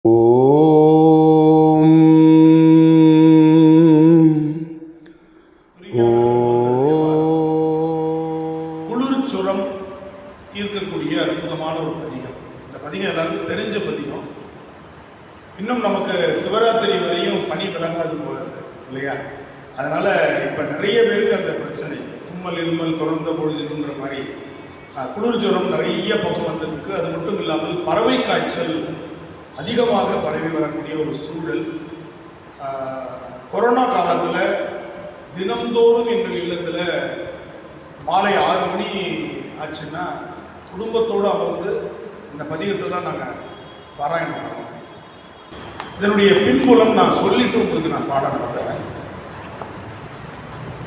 ஓம் குளிர் சுரம் தீர்க்கக்கூடிய அற்புதமான ஒரு பதிகம். இந்த பதிகம் எல்லாருக்கும் தெரிஞ்ச பதிகம். இன்னும் நமக்கு சிவராத்திரி வரையும் பனி விலகாது போல இருக்கு இல்லையா? அதனால இப்போ நிறைய பேருக்கு அந்த பிரச்சனை, தும்மல் இருமல் தொடர்ந்த பொழுதுன்ற மாதிரி குளிர் ஜுரம் நிறைய பக்கம் வந்துருக்கு. அது மட்டும் இல்லாமல் பறவை காய்ச்சல் அதிகமாக பரவி வரக்கூடிய ஒரு சூழல். கொரோனா காலத்தில் தினந்தோறும் எங்கள் இல்லத்தில் மாலை 6 மணி ஆச்சுன்னா குடும்பத்தோடு அமர்ந்து இந்த பதிகத்தை தான் நாங்கள் பாராயணம் பண்ணுவோம். இதனுடைய பின்புலம் நான் சொல்லிட்டு உங்களுக்கு நான் பாடம் நடத்துகிறேன்.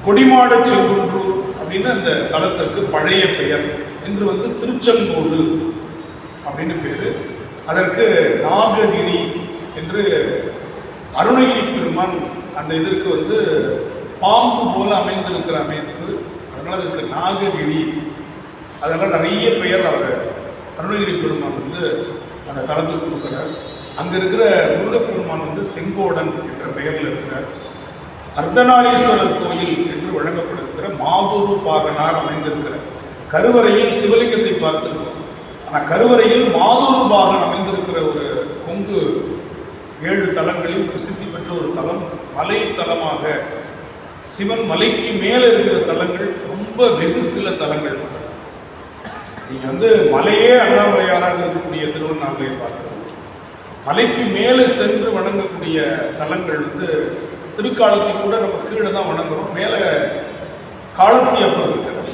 கொடிமாட செங்குன்றூர் அப்படின்னு அந்த தலத்திற்கு பழைய பெயர். இன்று திருச்செங்கோடு அப்படின்னு பேர். அதற்கு நாககிரி என்று அருணகிரி பெருமான் அந்த இதற்கு பாம்பு போல அமைந்திருக்கிற அமைப்பு. அதனால் அதற்கு நாககிரி, அதெல்லாம் நிறைய பெயர் அவர் அருணகிரி பெருமான் அந்த தலத்துக்கு கொடுக்குறார். அங்கே இருக்கிற முருகப்பெருமான் செங்கோடன் என்ற பெயரில் இருக்கிறார். அர்த்தநாரீஸ்வரர் கோயில் என்று வழங்கப்படுகிற மாதூரு பாகனார் அமைந்திருக்கிறார். கருவறையில் சிவலிங்கத்தை பார்த்திருக்கிறோம். ஆனால் கருவறையில் மாதூரு பாகன் அமைந்திருக்கிற ஒரு கொங்கு 7 தலங்களில் பிரசித்தி பெற்ற ஒரு தலம், மலை தலமாக. சிவன் மலைக்கு மேலே இருக்கிற தலங்கள் ரொம்ப வெகு சில தலங்கள். நீங்கள் மலையே அண்ணாமலையாராக இருக்கக்கூடிய திருவண்ணாமலையை பார்த்துருக்கோம். மலைக்கு மேலே சென்று வணங்கக்கூடிய தலங்கள் திருக்காலத்தை கூட நம்ம கீழே தான் வணங்குறோம். மேலே காலத்தியப்பர் இருக்கிறார்,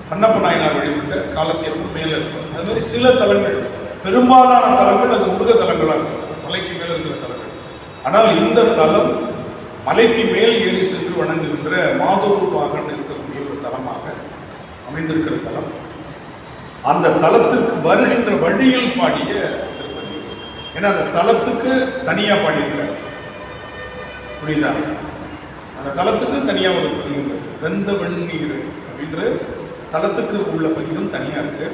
கண்ணப்ப நாயனார் வழிபட்ட காலத்தியப்பர் மேலே இருக்கும். அது மாதிரி சில தலங்கள், பெரும்பாலான தலங்கள் அது முருக தலங்களாக இருக்கும், மலைக்கு மேலே இருக்கிற தலங்கள். ஆனால் இந்த தலம் மலைக்கு மேல் ஏறி சென்று வணங்குகின்ற மாதூரு பாகன் இருக்கக்கூடிய ஒரு தலமாக அமைந்திருக்கிற தலம். அந்த தலத்திற்கு வருகின்ற வழியில் பாடிய திருப்பதி. ஏன்னா அந்த தலத்துக்கு தனியாக பாடியிருக்கார், புரியுதா? அந்த தலத்துக்கு தனியாக ஒரு பதிகம் இருக்கு. வெந்த வெண்ணீர் அப்படின்ற தலத்துக்கு உள்ள பதிகம் தனியாக இருக்கு.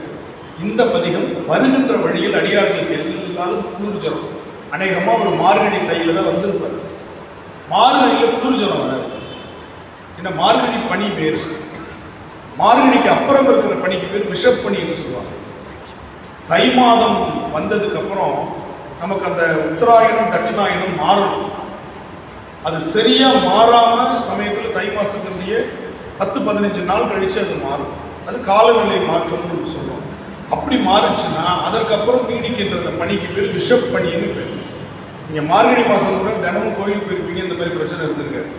இந்த பதிகம் வருகின்ற வழியில் அடியார்களுக்கு எல்லாரும் குளிர் ஜுரம். அநேகமாக ஒரு மார்கழி தையில் தான் வந்திருப்பார். மார்கழியில் குளிர் ஜுரம் வராது. ஏன்னா மார்கழி பனி பேர். மார்கழிக்கு அப்புறம் இருக்கிற பனிக்கு பேர் விஷப்பனின்னு சொல்லுவாங்க. தை மாதம் வந்ததுக்கு அப்புறம் நமக்கு அந்த உத்தராயணம் தட்சிணாயணம் மாறணும். அது சரியாக மாறாமல் சமயத்தில் தை மாதத்துலேயே 10-15 நாள் கழித்து அது மாறும். அது காலநிலை மாற்றம்னு சொல்லுவோம். அப்படி மாறுச்சுன்னா அதற்கப்புறம் நீடிக்கின்ற அந்த பனிக்கு பேர் விஷப்பனின்னு பேர். நீங்கள் மார்கழி மாதம் கூட தினமும் கோயிலுக்கு போயிருப்பீங்க, இந்த மாதிரி பிரச்சனை இருந்திருக்காரு.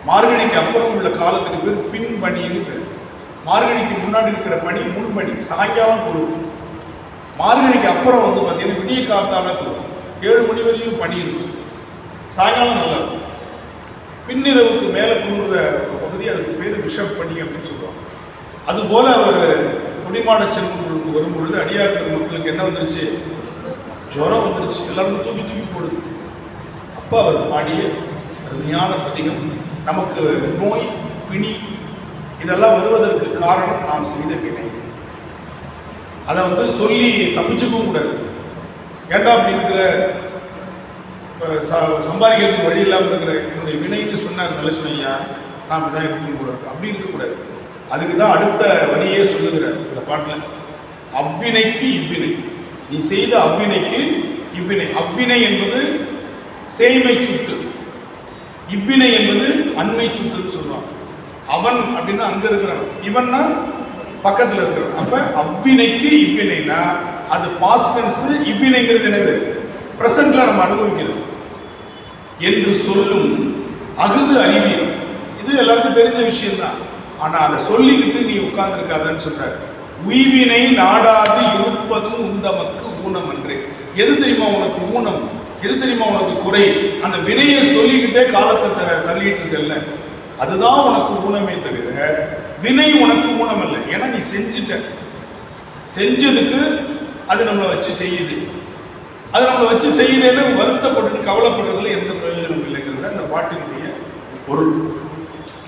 மார்கழிக்கு அப்புறம் உள்ள காலத்துக்கு பேர் பின்பனின்னு பேர். மார்கழிக்கு முன்னாடி இருக்கிற பனி முன்பனி, சாயங்காலம் குளிரும். மார்கழிக்கு அப்புறம் பார்த்தீங்கன்னா விடிய காத்தால குளிரும். 7 மணி வரையும் பனி இருக்கும், சாயங்காலம் நல்லா இருக்கும். பின்னிரவுக்கு மேலே குளிர்ற ஒரு பகுதி, அதுக்கு பேர் விஷப்பனி அப்படின்னு சொல்லுவாங்க. அதுபோல் அவர் கொடிமாட செங்குன்றூருக்கு வரும்பொழுது அடியார் பெருமக்களுக்கு என்ன வந்துருச்சு? ஜுரம் வந்துருச்சு. எல்லாருக்கும் தூக்கி தூக்கி போடுது. அப்போ அவர் பாடிய அருமையான பதிகம். நமக்கு நோய் பிணி இதெல்லாம் வருவதற்கு காரணம் நாம் செய்த வினை. அதை சொல்லி தப்பிச்சுக்கவும் கூடாது. ஏண்டா அப்படி இருக்கிற சம்பாதிக்கிறதுக்கு வழி இல்லாமல் இருக்கிற என்னுடைய வினைன்னு சொன்னார் நல்லசுவையா, நான் இப்படிதான் இருக்கணும் கூட இருக்கு. அப்படி இருக்கக்கூடாது. அதுக்கு தான் அடுத்த வரியே சொல்லுகிறார் இந்த பாட்டில். அவ்வினைக்கு இவ்வினை, நீ செய்த அவ்வினைக்கு இவ்வினை. அவ்வினை என்பது சேய்மை சுட்டு, இவ்வினை என்பது அண்மை சுட்டுன்னு சொல்லுவாங்க. அவன் அப்படின்னா அங்கே இருக்கிறவன், இவன்னா பக்கத்தில் இருக்கிறவன். அப்போ அவ்வினைக்கு இவ்வினைனா அது பாஸ்ட் டென்ஸ். இவ்வினைங்கிறது என்னது? பிரசன்ட்ல நம்ம அனுபவிக்கிறது என்று சொல்லும் அகுது அறிவியல். இது எல்லாருக்கும் தெரிஞ்ச விஷயம்தான். ஆனால் அதை சொல்லிக்கிட்டு நீ உட்கார்ந்துருக்காதன்னு சொல்றாரு. உய்வினை நாடாது இருப்பதும் உந்தமக்கு ஊனம் அன்றே. எது தெரியுமா உனக்கு ஊனம்? எது தெரியுமா உனக்கு குறை? அந்த வினையை சொல்லிக்கிட்டே காலத்தை தள்ளிட்டு இருக்கல்ல, அதுதான் உனக்கு ஊனமே தவிர வினை உனக்கு ஊனம் இல்லை. ஏன்னா நீ செஞ்சதுக்கு அது நம்மளை வச்சு செய்யுது. அது நம்மளை வச்சு செய்யுதுன்னு வருத்தப்பட்டு கவலைப்படுறதுல எந்த பிரயோஜனம் இல்லைங்கிறது அந்த பாட்டினுடைய பொருள்.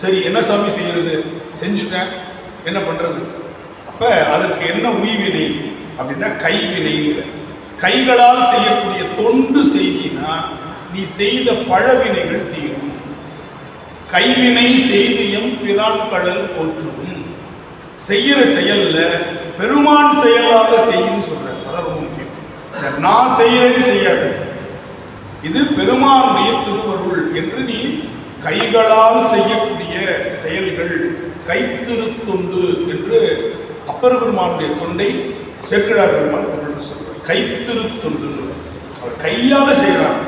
சரி, என்ன சாமி செய்யறது? செஞ்சுட்டேன், என்ன பண்ணுறது? அப்போ அதற்கு என்ன உய்வினை அப்படின்னா கைவினைங்கிற. கைகளால் செய்யக்கூடிய தொண்டு நீ செய்த பழவினைகள் தீரும். கைவினை செய்தியம் பிரான்கடல் போற்றும். செய்யற செயல்ல பெருமான் செயலாக செய்யுன்னு சொல்றாரு. அதான் ரொம்ப முக்கியம். நான் செய்யறேன்னு செய்யாத, இது பெருமானுடைய திருவருள் என்று நீ கைகளால் செய்யக்கூடிய செயல்கள் கைத்திருத்தொண்டு என்று அப்பர் பெருமானுடைய தொண்டை சேக்கிழார் பெருமான் பொருள்னு சொல்றார். கைத்திருத்தொண்டு அவர் கையால செய்யறார்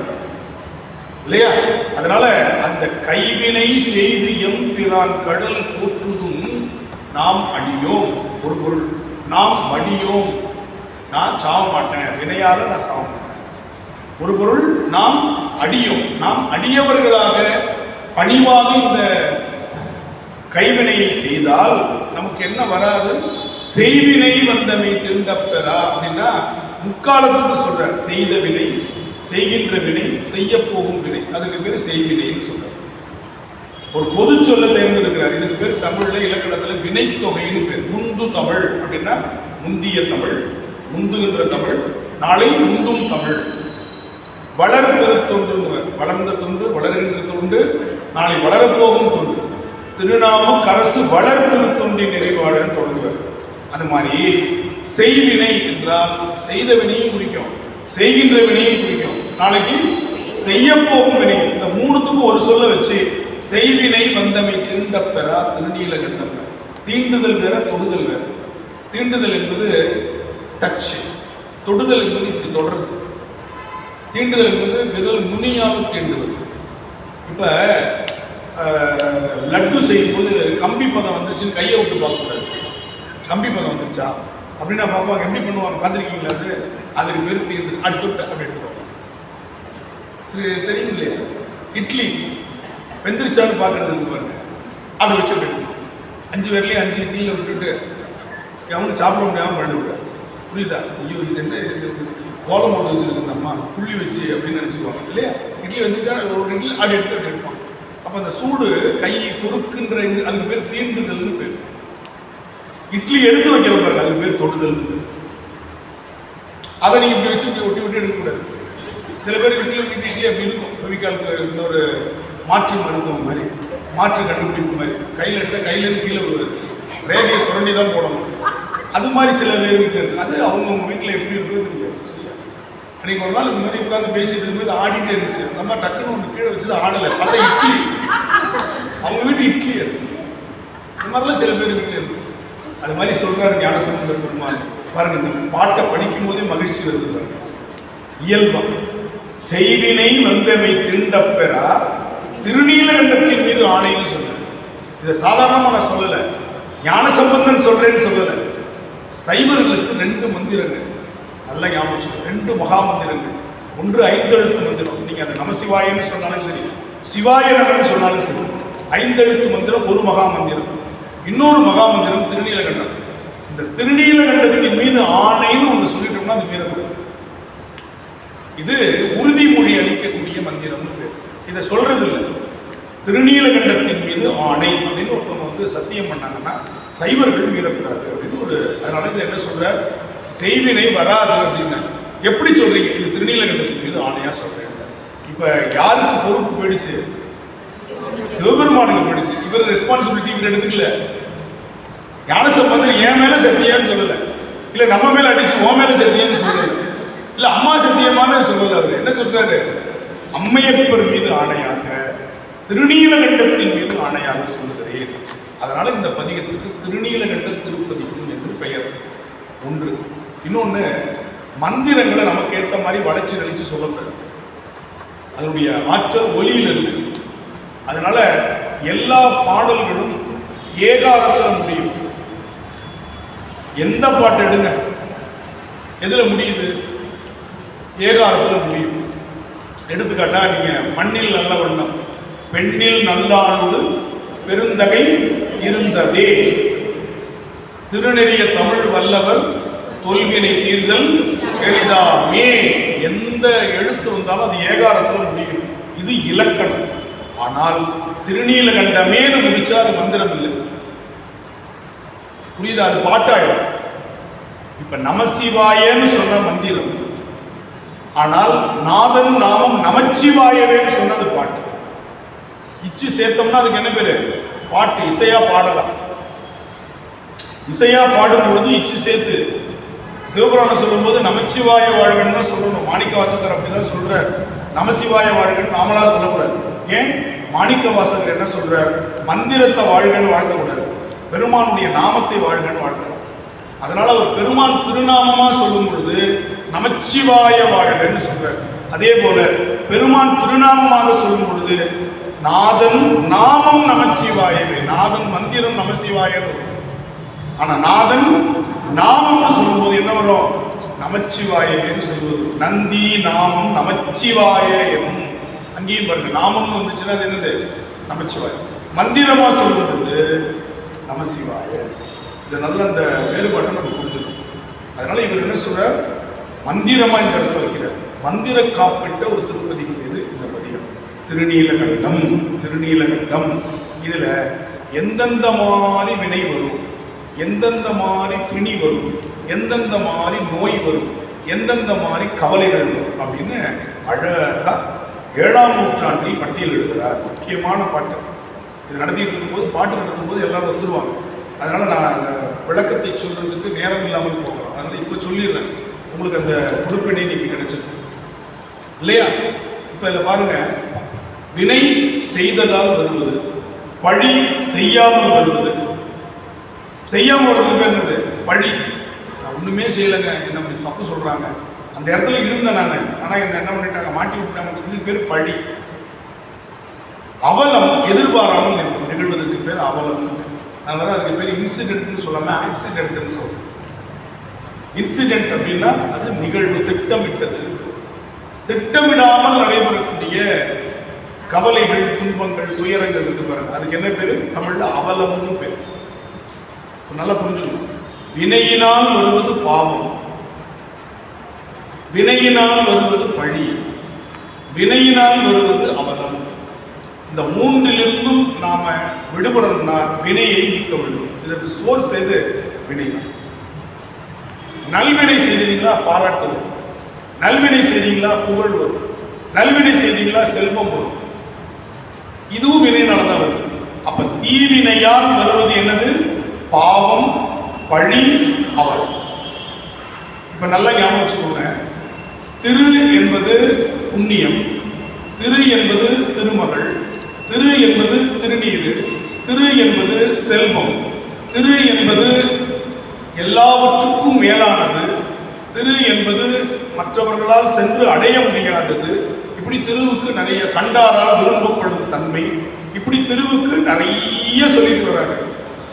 இல்லையா? அதனால அந்த கைவினை செய்து எம்பிரான் கடல் போற்றுதும் நாம் அடியோம். ஒரு பொருள், நாம் மடியோம், நான் சாவ மாட்டேன், வினையால நான் சாவ மாட்டேன். ஒரு பொருள், நாம் அடியோம், நாம் அடியவர்களாக பணிவாக இந்த கைவினையை செய்தால் நமக்கு என்ன வராது? செய்வினை வந்தமை திண்டப்பெறா அப்படின்னா முக்காலத்துக்கு சொல்ற செய்த வினை, செய்கின்ற வினை, செய்ய போகும் வினை, அதுக்கு பேர் செய்வினைன்னு சொல்றார். ஒரு பொது சொல்ல தேர்ந்தெடுக்கிறார். இதுக்கு பேர் தமிழ்ல இலக்கணத்துல வினைத்தொகைன்னு பேர். முந்து தமிழ் அப்படின்னா முந்திய தமிழ், முந்துகின்ற தமிழ், நாளை முந்தும் தமிழ். வளர் திருத்தொண்டு, வளர்ந்த தொண்டு, வளர்கின்ற தொண்டு, நாளை வளரப்போகும் தொண்டு. திருநாமம் கரசு வளர் திருத்தொண்டின் நிறைவாளன் தொடங்குவார். அது மாதிரி செய்வினை என்றால் செய்த வினையும் குறிக்கும், செய்கின்ற வினையும் குறிக்கும், நாளைக்கு செய்ய போகும் வினை. இந்த மூணுத்துக்கும் ஒரு சொல்ல வச்சு செய்வினை வந்தமை தீண்டப்பெறா திருநீலகண்டம். தீண்டுதல் வேற, தொடுதல் வேற. தீண்டுதல் என்பது டச், தொடுதல் என்பது இப்படி தொடருது. தீண்டுதல் என்பது விரல் நுனியாக தீண்டுதல். இப்போ லட்டு செய்யும்போது கம்பி பதம் வந்துருச்சுன்னு கையை விட்டு பார்க்கக்கூடாது. கம்பி பதம் வந்துருச்சா அப்படின்னா பார்ப்பாங்க. எப்படி பண்ணுவாங்க பார்த்துருக்கீங்களா? அது அதுக்கு பேர் தீண்டு. அப்படி தொட்டு அப்படி எடுத்துருவாங்க. இது தெரியும் இல்லையா? இட்லி வெந்திருச்சான்னு பார்க்கறதுக்கு பாருங்க, அப்படி வச்சு அப்படி எடுக்கணும். 5 பேர்லேயும் 5 இட்லியில் விட்டுட்டு அவனுக்கு சாப்பிட முடியாமல் பண்ணிவிட்டார். புரியுதா? ஐயோ இது என்ன கோலம் போட்டு வச்சுருக்கு இந்த அம்மா, புள்ளி வச்சு அப்படின்னு நினச்சிக்குவாங்க இல்லையா? இட்லி வந்துருச்சா ஒரு இட்லி அப்படி எடுத்து அப்படி எடுப்பாங்க. அப்போ அந்த சூடு கை பொறுக்குன்ற அதுக்கு பேர் தீண்டுதல்னு பேர். இட்லி எடுத்து வைக்கிற பாருங்க, அதுக்கு பேர் தொடுதல்னு பேர். அதை நீங்கள் இப்படி வச்சு இப்படி ஒட்டி ஒட்டி எடுக்கக்கூடாது. சில பேர் வீட்டில் இட்லி அப்படி இருக்கும். கவிக்காலுக்கு இன்னொரு மாற்று மருத்துவம் மாதிரி, மாற்று கண்டுபிடிப்பு மாதிரி, கையில் எடுத்தால் கையிலேருந்து கீழே விழுவது, ரேகையை சுரண்டி தான் போடணும். அது மாதிரி சில பேர் வீட்டில் இருக்குது. அது அவங்கவுங்க வீட்டில் எப்படி இருக்குன்னு தெரியாது. அன்றைக்கி ஒரு நாள் இந்த மாதிரி உட்காந்து பேசிட்டு இருக்கும்போது ஆடிட்டே இருந்துச்சு. அந்த மாதிரி டக்குன்னு ஒன்று கீழே வச்சு ஆடலை, பார்த்தா இட்லி. அவங்க வீட்டு இட்லி இருக்கு. இந்த மாதிரிலாம் சில பேர் வீட்டில் இருக்கு. அது மாதிரி சொல்கிறாரு ஞானசம்பந்தர் பெருமாள். பாருங்க, இந்த பாட்டை படிக்கும் போதே மகிழ்ச்சி வருது பாருங்க. இயல்பா செய்வினை வந்தமை திண்டப்பெறா திருநீலகண்டத்தின் மீது ஆணைன்னு சொன்னார். இதை சாதாரணமாக நான் சொல்லலை, ஞானசம்பந்தன் சொல்றேன்னு சொல்லலை. சைவர்களுக்கு 2 மந்திரங்கள் நல்ல ஞாபகம், 2 மகா மந்திரங்கள். ஒன்று 5 எழுத்து மந்திரம். நீங்கள் அதை நமசிவாயன்னு சொன்னாலும் சரி, சிவாயனன்னு சொன்னாலும் சரி, 5 எழுத்து மந்திரம் ஒரு மகா மந்திரம். இன்னொரு மகா மந்திரம் திருநீலகண்டம். இந்த திருநீலகண்டத்தின் மீது ஆணைன்னு ஒன்று சொல்லிட்டோம்னா அது மீறக்கூடாது. இது உறுதிமொழி அளிக்கக்கூடிய மந்திரம்னு பேர். இதை சொல்றது இல்லை. திருநீலகண்டத்தின் மீது ஆணை அப்படின்னு ஒருத்தவங்க வந்து சத்தியம் பண்ணாங்கன்னா சைவர்கள் மீறக்கூடாது அப்படின்னு ஒரு. அதனால இது என்ன சொல்ற, செய்வினை வராது அப்படின்னா எப்படி சொல்றீங்க? இது திருநீலகண்டத்தின் மீது ஆணையா சொல்றேன். இப்ப யாருக்கு பொறுப்பு போயிடுச்சு? சிவபெருமானுக்கு போயிடுச்சு. இவர் ரெஸ்பான்சிபிலிட்டி இவர் எடுத்துக்கல. ஞானசம்பந்தர் என் மேல சத்தியான்னு சொல்லல, இல்ல நம்ம மேல அடிச்சு உன் மேல சத்தியான்னு சொல்லல, இல்ல அம்மா சத்தியமான சொல்லல. அவர் என்ன சொல்றாரு? அம்மையப்பர் மீது ஆணையாக, திருநீலகண்டத்தின் மீது ஆணையாக சொல்லுகிறேன். அதனால இந்த பதிகத்துக்கு திருநீலகண்ட திருப்பதிகம் என்று பெயர். ஒன்று. இன்னொன்று, மந்திரங்களை நமக்கு ஏற்ற மாதிரி வளைச்சு நெளிச்சு சொல்லக்கூடாது. அதனுடைய ஆற்றல் ஒலியில் இருக்கு. அதனால எல்லா பாடல்களும் ஏகாரத்தில் முடியும். எந்த பாட்டு எடுங்க, எதுல முடியுது? ஏகாரத்தில் முடியும். எடுத்துக்காட்டா நீங்க மண்ணில் நல்ல வண்ணம், பெண்ணில் நல்லானோடு பெருந்தகை இருந்ததே, திருநெறிய தமிழ் வல்லவர் தொல்வினை தீர்தல் எளிதாமே. எந்த எழுத்து வந்தாலும் அது ஏகாரத்தில் முடியும். இது இலக்கணம். ஆனால் திருநீலகண்டமேனு முடிச்சா அது மந்திரம் இல்லை. புரியுதா? அது பாட்டாயிடும். இப்ப நமசிவாயன்னு சொன்ன மந்திரம், ஆனால் நாதன் நாமம் நமச்சிவாயவேன்னு சொன்னது பாட்டு. இச்சு சேர்த்தோம்னா அதுக்கு என்ன பேரு? பாட்டு. இசையா பாடலாம். இசையா பாடும் பொழுது இச்சு சேர்த்து சிவபுராணம் சொல்லும் போது நமச்சிவாய வாழ்கன்னு தான் சொல்லணும். மாணிக்க வாசகர் அப்படிதான் சொல்றார். நமசிவாய வாழ்கன்னு நாமளா சொல்லக்கூடாது. ஏன்? மாணிக்க வாசகர் என்ன சொல்றார்? மந்திரத்தை வாழ்கன்னு வாழ்க்கக்கூடாது, பெருமானுடைய நாமத்தை வாழ்கன்னு வாழ்க்கலாம். அதனால அவர் பெருமான் திருநாமமா சொல்லும் பொழுது நமச்சிவாய வாழ்கன்னு சொல்றார். அதே போல பெருமான் திருநாமமாக சொல்லும் பொழுது நாதன் நாமம் நமச்சிவாயவே, நாதன் மந்திரம் நமசிவாயன்னு. ஆனா நாதன் நாமம்னு சொல்லும் போது என்ன வரும்? நமச்சிவாயவேன்னு சொல்வது. நந்தி நாமம் நமச்சிவாய எனும். அங்கேயும் பாருங்க, நாமம்னு வந்துச்சுன்னா அது என்னது? நமச்சிவாய. மந்திரமா சொல்லும் பொழுது நமசிவாய. இது நல்ல அந்த வேறுபாட்டை நம்ம புரிஞ்சுக்கணும். அதனால இவர் என்ன சொல்றார்? மந்திரமா இந்த இடத்துல வைக்கிறார். மந்திர காப்பிட்ட ஒரு திருப்பதிக்கு மீது இந்த பதிகம் திருநீலகண்டம். திருநீலகண்டம் இதுல எந்தெந்த மாதிரி வினை வரும், எந்தெந்த மாதிரி பிணி வரும், எந்தெந்த மாதிரி நோய் வரும், எந்தெந்த மாதிரி கவலைகள் வரும் அப்படின்னு அழகா 7ஆம் நூற்றாண்டில் பட்டியலிடுகிறார். முக்கியமான பாட்டு. இது நடத்திட்டு இருக்கும்போது, பாட்டு நடக்கும்போது எல்லாரும் வந்துடுவாங்க. அதனால நான் அந்த விளக்கத்தை சொல்றதுக்கு நேரம் இல்லாமல் போகலாம். அதனால இப்போ சொல்லிடுறேன், உங்களுக்கு அந்த பொறுப்பினை இன்னைக்கு கிடைச்சிருக்கு இல்லையா? இப்போ இதில் பாருங்க, வினை செய்ததால் வருவது, பழி செய்யாமல் வருவது. செய்யாமல் வர்றதுக்கு பேர் என்னது? பழி. நான் ஒன்றுமே செய்யலைங்க, என்ன அப்படி தப்பு சொல்கிறாங்க, அந்த இடத்துல இருந்தேன் நான், ஆனால் என்ன பண்ணிட்டாங்க, மாட்டி விட்டாங்க, இதுக்கு பேர் பழி. அவலம் எதிர்பாராமல் நிகழ்வதற்கு பேர் அவலம். அதனால தான் அதுக்கு பேர் இன்சிடென்ட்னு சொல்லாமல் ஆக்சிடென்ட்னு சொல்லுவோம். இன்சிடென்ட் அப்படின்னா அது நிகழ்வு, திட்டமிட்டது. திட்டமிடாமல் நடைபெறக்கூடிய கவலைகள், துன்பங்கள், துயரங்கள் இருக்கு பாருங்க, அதுக்கு என்ன பேரு? தமிழ்ல அவலம்னு பேர். நல்லா புரிஞ்சுக்கணும். வினையினால் வருவது பாவம், வினையினால் வருவது பழி, வினையினால் வருவது அவலம். இந்த மூன்றிலிருந்தும் நாம விடுபடணும்னா வினையை நீக்க வேண்டும். இதற்கு சோர்ஸ் எது? வினை. நல்வினை செய்தீங்களா பாராட்டுவோம், நல்வினை செய்தீங்களா புகழ் வரும், நல்வினை செய்தீங்களா செல்வம் வரும். இதுவும் வினையினால தான் வருது. அப்ப தீவினையால் வருவது என்னது? பாவம், பழி, அவலம். இப்ப நல்லா ஞாபகம் வச்சுக்கோங்க. திரு என்பது புண்ணியம், திரு என்பது திருமகள், திரு என்பது திருநீரு, திரு என்பது செல்வம், திரு என்பது எல்லாவற்றுக்கும் மேலானது, திரு என்பது மற்றவர்களால் சென்று அடைய முடியாதது. இப்படி திருவுக்கு நிறைய, கண்டாரால் விரும்பப்படும் தன்மை, இப்படி திருவுக்கு நிறைய சொல்லிட்டு வர்றாங்க.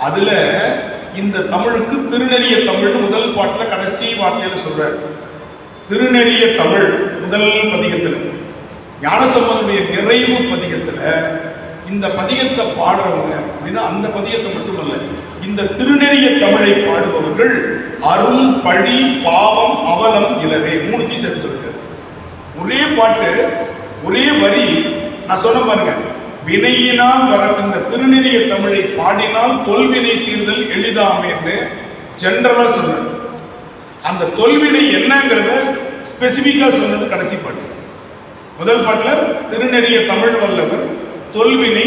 அதுல இந்த தமிழுக்கு திருநெறிய தமிழ் முதல் பாட்டுல கடைசி வார்த்தையில சொல்றாரு. திருநெறிய தமிழ் முதல் பதிகத்துல, ஞானசம்பந்தனுடைய நிறைவு பதிகத்துல இந்த பதிகத்தை பாடுறவங்க அப்படின்னா அந்த பதிகத்தை மட்டுமல்ல, இந்த திருநெறிய தமிழை பாடுபவர்கள் அரும், பழி, பாவம், அவலம் இலவே மூணுத்தையும் சேர்த்து சொல்லிருக்காரு. ஒரே பாட்டு, ஒரே வரி. நான் சொன்ன பாருங்க, வினையினால் வர இந்த திருநெறிய தமிழை பாடினால் தொல்வினை தீர்தல் எளிதாமேன்னு ஜென்ரலா சொன்னார். அந்த தொல்வினை என்னங்கிறத ஸ்பெசிபிக்கா சொன்னது கடைசி பாட்டு. முதல் பாட்டுல திருநெறிய தமிழ் வல்லவர் தொல்வினை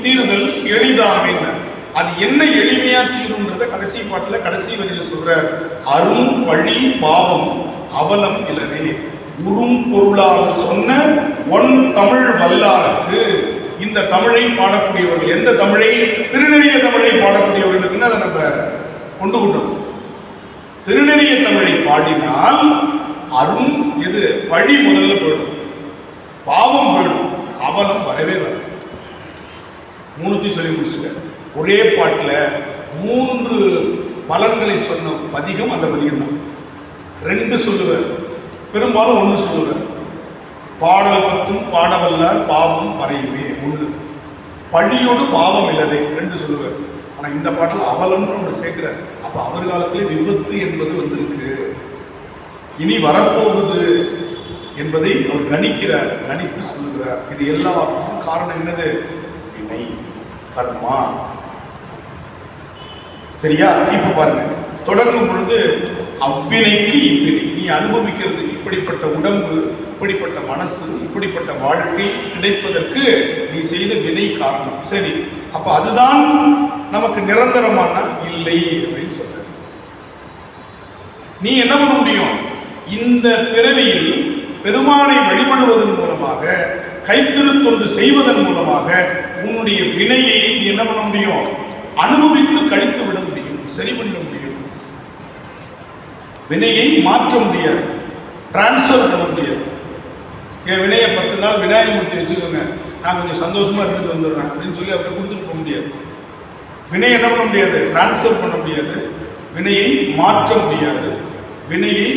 தீர்தல் எளிதாமேன்னு, அது என்ன எளிமையா தீரும்ன்றத கடைசி பாட்டுல கடைசி வரியில சொல்றார். அரும், பழி, பாவம், அவலம் இலரே உறும் பொருளால் சொன்ன ஒன் தமிழ் வல்லாருக்கு. இந்த தமிழை பாடக்கூடியவர்கள், எந்த தமிழை? திருநெறிய தமிழை பாடக்கூடியவர்களுக்குன்னு அதை நம்ம கொண்டு கொண்டோம். திருநெறிய தமிழை பாடினால் அரும் எது? பழி முதல்ல போயிடும், பாவம் போயிடும், அவலம் வரவே வர. மூணுத்தையும் சொல்லி முடிச்சுக்க. ஒரே பாட்டுல 3 பலன்களை சொன்ன பதிகம் அந்த பதிகம் தான். 2 சொல்லுவார், பெரும்பாலும் 1 சொல்லுவார். பாடல் 10 பாடவல்லார் பாவம் பறையுமே 1, பழியோடு பாவம் இல்லதே 2 சொல்லுவார். ஆனா இந்த பாட்டில் அவலம்னு ஒன்று சேர்க்கிறார். அப்ப அவர் காலத்திலே விபத்து என்பது வந்திருக்கு, இனி வரப்போகுது என்பதை அவர் கணிக்கிறார், கணித்து சொல்லுகிறார். இது எல்லாத்துக்கும் காரணம் என்னது? வினை, கர்மா. சரியா? இப்ப பாருங்க, தொடங்கும் பொழுது அவ்வினைக்கு இவ்வினை, நீ அனுபவிக்கிறது இப்படிப்பட்ட உடம்பு, இப்படிப்பட்ட மனசு, இப்படிப்பட்ட வாழ்க்கை கிடைப்பதற்கு நீ செய்த வினை காரணம். சரி, அப்ப அதுதான் நமக்கு நிரந்தரமான இல்லை அப்படின்னு சொல்ற. நீ என்ன பண்ண முடியும்? இந்த பிறவியில் பெருமானை வழிபடுவதன் மூலமாக, கைத்திருத்தொண்டு செய்வதன் மூலமாக உன்னுடைய வினையை நீ என்ன பண்ண முடியும்? அனுபவித்து கழித்து விட முடியும், சரி பண்ண முடியும். வினையை மாற்ற முடியாது, டிரான்ஸ்ஃபர் பண்ண முடியாது. என் வினையை 10 நாள் விநாயகமூர்த்தி வச்சுக்கோங்க, நான் கொஞ்சம் சந்தோஷமா இருந்துட்டு வந்துடுறேன் அப்படின்னு சொல்லி அவரை கொடுத்துட்டு போக முடியாது. வினையை என்ன பண்ண முடியாது? டிரான்ஸ்ஃபர் பண்ண முடியாது, வினையை மாற்ற முடியாது. வினையை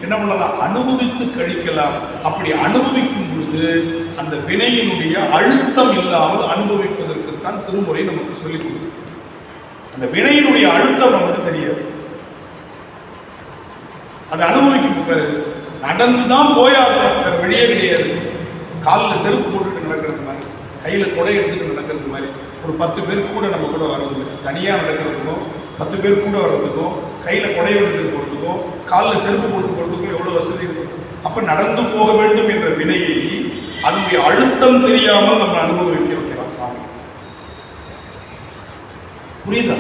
என்ன பண்ணலாம்? அனுபவித்து கழிக்கலாம். அப்படி அனுபவிக்கும் பொழுது அந்த வினையினுடைய அழுத்தம் இல்லாமல் அனுபவிப்பதற்குத்தான் திருமுறை நமக்கு சொல்லிக் கொடுக்குது. அந்த வினையினுடைய அழுத்தம் நமக்கு தெரியாது. அதை அனுபவிக்கும் நடந்துதான் போயாகணும், வேற வழியே கிடையாது. காலில் செருப்பு போட்டுட்டு நடக்கிறது மாதிரி, கையில் கொடை எடுத்துட்டு நடக்கிறது மாதிரி, ஒரு 10 பேர் கூட நம்ம கூட வர்றது மாதிரி, தனியாக நடக்கிறதுக்கும் 10 பேர் கூட வர்றதுக்கும், கையில் கொடை எடுத்துட்டு போகிறதுக்கும், காலில் செருப்பு போட்டு போகிறதுக்கும் எவ்வளோ வசதி இருக்கு. அப்போ நடந்து போக வேண்டும் என்ற வினையை அதனுடைய அழுத்தம் தெரியாமல் நம்ம அனுபவிக்க வைக்கலாம் சாமி. புரியுதா?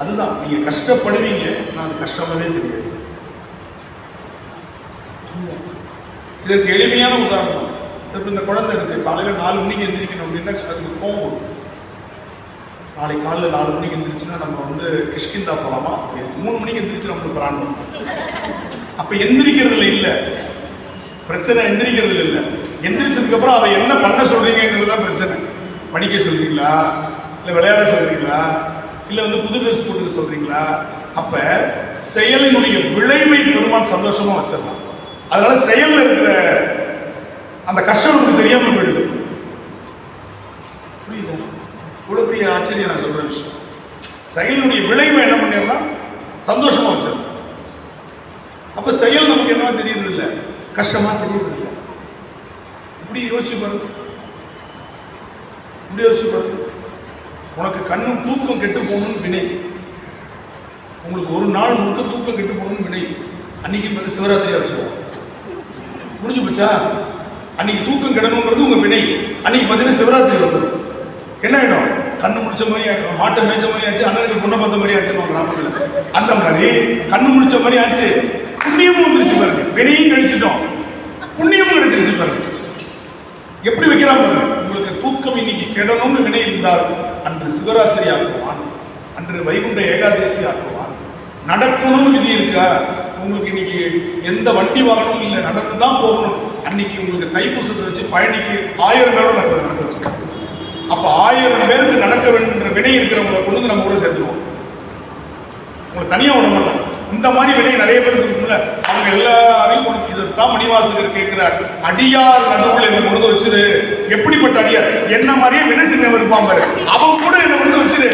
அதுதான் நீங்க கஷ்டப்படுவீங்க, நான் அது கஷ்டமாவே தெரியாது. இதற்கு எளிமையான உதாரணம், இப்போ இந்த குழந்தை இருக்கு, காலையில் 4 மணிக்கு எந்திரிக்கணும் அப்படின்னா அதுக்கு கோவம். நாளைக்கு காலையில் 4 மணிக்கு எந்திரிச்சுன்னா நம்ம வந்து கிஷ்கிந்தா போகலாமா அப்படின்னு 3 மணிக்கு எந்திரிச்சு நம்மளுக்கு பிராண்டம். அப்போ எந்திரிக்கிறதுல இல்லை பிரச்சனை, எந்திரிக்கிறதுல இல்லை. எந்திரிச்சதுக்கப்புறம் அதை என்ன பண்ண சொல்றீங்கிறது தான் பிரச்சனை. படிக்க சொல்றீங்களா, இல்லை விளையாட சொல்றீங்களா, இல்லை வந்து புது ட்ரெஸ் போட்டுக்க சொல்றீங்களா? அப்போ செயலினுடைய விளைவை பெருமான் சந்தோஷமா வச்சிடலாம். அதனால செயல்ல இருக்கிற அந்த கஷ்டம் நமக்கு தெரியாம போயிடுது. புரியுதா? இவ்வளவு பெரிய ஆச்சரியம் நான் சொல்ற விஷயம். செயலினுடைய விளைவை என்ன பண்ணிடலாம்? சந்தோஷமா வச்சிடலாம். அப்ப செயல் நமக்கு என்னவா தெரியுது இல்லை, கஷ்டமா தெரியுது இல்லை. இப்படி யோசிச்சு பாருங்க, இப்படி யோசிச்சு பாருங்க. உனக்கு கண்ணும் தூக்கம் கெட்டு போகணும்னு வினை, உங்களுக்கு ஒரு நாள் முழுக்க தூக்கம் கெட்டு போகணும்னு வினை. அன்னைக்கு பார்த்து சிவராத்திரியா வச்சுருவோம், முடிஞ்சு போச்சா? அன்னைக்கு தூக்கம் கிடணுன்றது உங்க வினை. அன்னைக்கு பார்த்தீங்கன்னா சிவராத்திரி வந்துடும். என்ன ஆயிடும்? கண்ணு முடிச்ச மாதிரி ஆயிடும், மாட்டை மேய்ச்ச மாதிரி ஆச்சு, அண்ணனுக்கு பொண்ணை பார்த்த மாதிரி ஆச்சுன்னு கிராமத்தில். அந்த மாதிரி கண்ணு முடிச்ச மாதிரி ஆச்சு, புண்ணியமும் வந்துருச்சு பாருங்க. வினையும் கழிச்சிட்டோம், புண்ணியமும் கிடைச்சிருச்சு பாருங்க. எப்படி வைக்கிறான் பாருங்க. உங்களுக்கு தூக்கம் இன்னைக்கு கிடணும்னு வினை இருந்தால் அன்று சிவராத்திரி ஆக்குவான், அன்று வைகுண்ட ஏகாதேசி ஆக்குவான். நடக்கணும்னு விதி இருக்கா? உங்களுக்கு இன்னைக்கு எந்த வண்டி வாகனமும் இல்லை, நடந்து தான் போகணும். அன்னைக்கு உங்களுக்கு தைப்பூசத்தை வச்சு பழனிக்கு 1000 பேரும் நடக்க வச்சுருக்காங்க. அப்போ 1000 பேருக்கு நடக்க வேண்டுன்ற வினை இருக்கிறவங்களை கொண்டு வந்து நம்ம கூட சேர்த்துருவோம். உங்களை தனியாக விட மாட்டோம். இந்த மாதிரி வினை நிறைய பேருக்கு இருக்குல்ல, அவங்க எல்லாரையும் உனக்கு இதைத்தான் மணிவாசகர் கேட்கிறார். அடியார் நடுவில் என்ன கொண்டு வச்சிரு. எப்படிப்பட்ட அடியார்? என்ன மாதிரியே வினை செஞ்சவன் இருப்பான் பாரு, அவன் கூட என்ன கொண்டு வச்சிரு.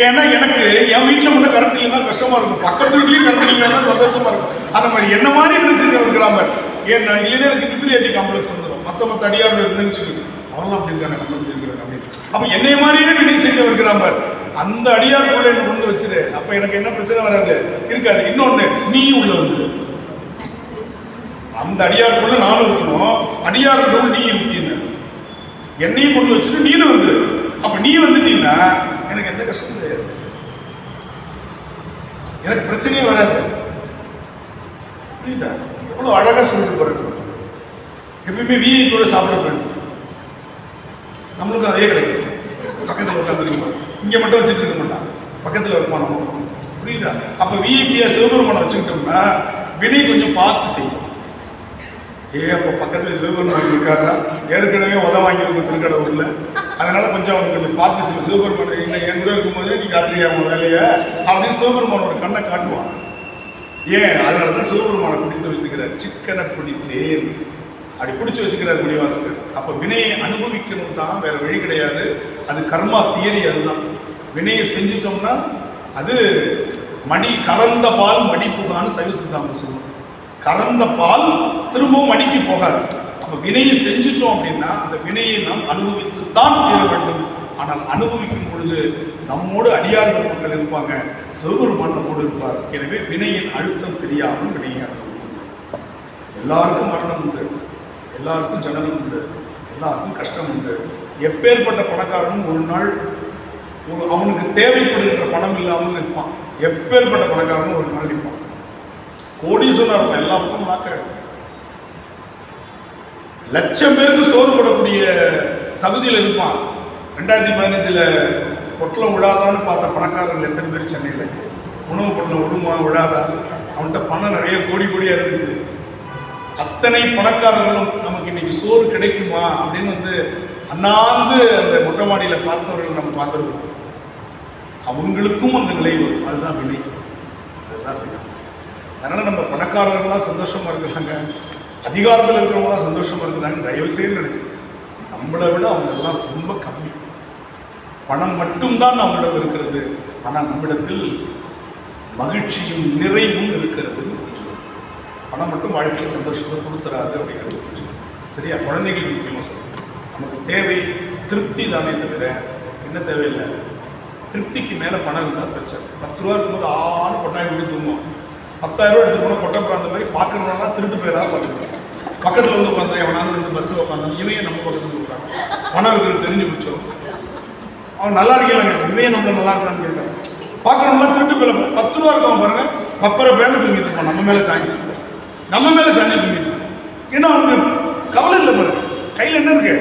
ஏன்னா எனக்கு என் வீட்டில் மட்டும் கரண்ட் இல்லைன்னா கஷ்டமா இருக்கும், பக்கத்து வீட்லயும் கரண்ட் இல்லைன்னா சந்தோஷமா இருக்கும். அந்த மாதிரி என்ன மாதிரி வினை செஞ்சவன் இருக்கிறான் பாரு. ஏன்னா இல்லைன்னா எனக்கு இன்ஃபீரியாரிட்டி காம்ப்ளெக்ஸ் வந்துடும். மற்ற அடியார்கள் இருந்துன்னு சொல்லி அவனும் அப்படி இருக்காங்க, நம்ம அப்படி இருக்கிறாங்க அப்படின்னு. அப்ப என்னைய மாதிரியே வினை செஞ்சவன் இருக்கிறான் பாரு, அந்த அடியாருக்குள்ள என்ன கொண்டு வச்சிரு. அப்ப எனக்கு என்ன பிரச்சனை வராது, இருக்காது. இன்னொன்னு, நீ உள்ள வந்துடு. அந்த அடியாருக்குள்ள நானும் இருக்கணும், அடியாருக்குள்ள நீ இருக்கீங்க. என்னையும் கொண்டு வச்சுட்டு நீனும் வந்துடு. அப்ப நீ வந்துட்டீங்கன்னா எனக்கு எந்த கஷ்டமும் கிடையாது, எனக்கு பிரச்சனையே வராது. புரியுதா? எவ்வளவு அழகா சொல்லிட்டு போறது. எப்பயுமே விஐபியோட சாப்பிட வேண்டும், நம்மளுக்கும் அதே கிடைக்கும். பக்கத்தில் உட்காந்துருக்கோம், இங்க மட்டும் வச்சுட்டு இருக்க மாட்டான், பக்கத்தில் வைப்பான் நம்ம. புரியுதா? அப்ப விஐபியா சிவபெருமானை வச்சுக்கிட்டோம்னா வினை கொஞ்சம் பார்த்து செய்யும். அப்போ பக்கத்தில் சிவபெருமான் இருக்காரா, ஏற்கனவே உதவ வாங்கியிருக்கும் திருக்கடவுர்ல, அதனால கொஞ்சம் அவனுக்கு கொஞ்சம் பார்த்து செய்யும். சிவபெருமான் இல்லை என் கூட இருக்கும்போதே நீ காட்டுறியா உன் வேலையை அப்படின்னு சிவபெருமான் ஒரு கண்ணை காட்டுவான். ஏன்? அதனால தான் சிவபெருமானை பிடித்து வைத்துக்கிறார். சிக்கனை பிடித்தேன் அப்படி பிடிச்சி வச்சுக்கிறார் மணிவாசகர். அப்போ வினையை அனுபவிக்கணும் தான், வேற வழி கிடையாது. அது கர்மா தியரி. அதுதான் வினையை செஞ்சிட்டோம்னா அது மடி கறந்த பால் மடி புகான்னு சைவ சித்தாந்தம் சொல்லுவோம். கறந்த பால் திரும்பவும் மடிக்கு போகாது. அப்ப வினையை செஞ்சிட்டோம் அப்படின்னா அந்த வினையை நாம் அனுபவித்து தான் தீர வேண்டும். ஆனால் அனுபவிக்கும் பொழுது நம்மோடு அடியார் பெருமக்கள் இருப்பாங்க, சிவபெருமான் நம்மோடு இருப்பார். எனவே வினையின் அழுத்தம் தெரியாமல் வினையை அனுபவிக்கும். எல்லாருக்கும் மரணம் உண்டு, எல்லாருக்கும் ஜனனம் உண்டு, எல்லாருக்கும் கஷ்டம் உண்டு. எப்பேற்பட்ட பணக்காரனும் ஒரு நாள் அவனுக்கு தேவைப்படுகின்ற பணம் இல்லாமல் நிற்பான். எப்பேற்பட்ட பணக்காரனும் ஒரு நாள் நிற்பான். கோடீஸ்வரனா இருப்பான், எல்லா பக்கமும் லாக்காயிடும். லட்சம் பேருக்கு சோறு போடக்கூடிய தகுதியில் இருப்பான். 2015 பொட்டலம் விழாதான்னு பார்த்த பணக்காரர்கள் எத்தனை பேர் சென்னையில்? உணவு பொட்டலம் விழுமா விழாதா? அவன்கிட்ட பணம் நிறைய கோடி கோடியாக இருந்துச்சு. அத்தனை பணக்காரர்களும் நமக்கு இன்னைக்கு சோறு கிடைக்குமா அப்படின்னு அண்ணாந்து அந்த மொட்டை மாடியில் பார்த்தவர்கள் நம்ம பார்த்துருக்கோம். அவங்களுக்கும் அந்த நிலை வரும். அதுதான் வினை, அதுதான் வினை. அதனால் நம்ம பணக்காரர்கள்லாம் சந்தோஷமாக இருக்கிறாங்க, அதிகாரத்தில் இருக்கிறவங்களாம் சந்தோஷமாக இருக்கிறாங்க தயவு செய்து நினச்சி. நம்மளை விட அவங்கெல்லாம் ரொம்ப கம்மி. பணம் மட்டும்தான் நம்மிடம் இருக்கிறது, ஆனால் நம்மிடத்தில் மகிழ்ச்சியும் நிறைவும் இருக்கிறதுன்னு புரிஞ்சுக்கணும். பணம் மட்டும் வாழ்க்கையில் சந்தோஷத்தை கொடுத்துறாது அப்படிங்கிறது புரிஞ்சுக்கணும். சரியா? குழந்தைகளுக்கு முக்கியமாக சொல்லுங்கள், நமக்கு தேவை திருப்தி தானே தவிர என்ன தேவையில்லை. திருப்திக்கு மேலே பணம் இருந்தால் பிரச்சனை. 10 ரூபா இருக்கும்போது ஆணு கொட்டாய் விட்டு தூங்குவோம். 10,000 ரூபா எடுத்து போனால் கொட்டை பிராந்த மாதிரி பார்க்குறவங்களாம் திருட்டு போயிடாத பார்த்துக்கிட்டோம். பக்கத்தில் உட்காந்தா எவனாலும் 2 பஸ்ஸில் உட்காந்தான், இவையே நம்ம பக்கத்தில் உட்காந்து பணம் இருக்கிறது தெரிஞ்சு பிடிச்சோம். அவன் நல்லா இருக்கீங்க, இவையே நம்மள நல்லா இருக்கான்னு கேட்குறான். பார்க்குறவங்களாம் திருட்டு போயில 10 ரூபா இருக்கவன் பாருங்க, பப்பரை பேண்டு தூங்கிட்டு இருப்பான். நம்ம மேலே சாஞ்சி தூங்கிட்டு இருப்பான். ஏன்னா அவனுக்கு கவலை இல்லை பாருங்க, கையில் என்ன இருக்கு?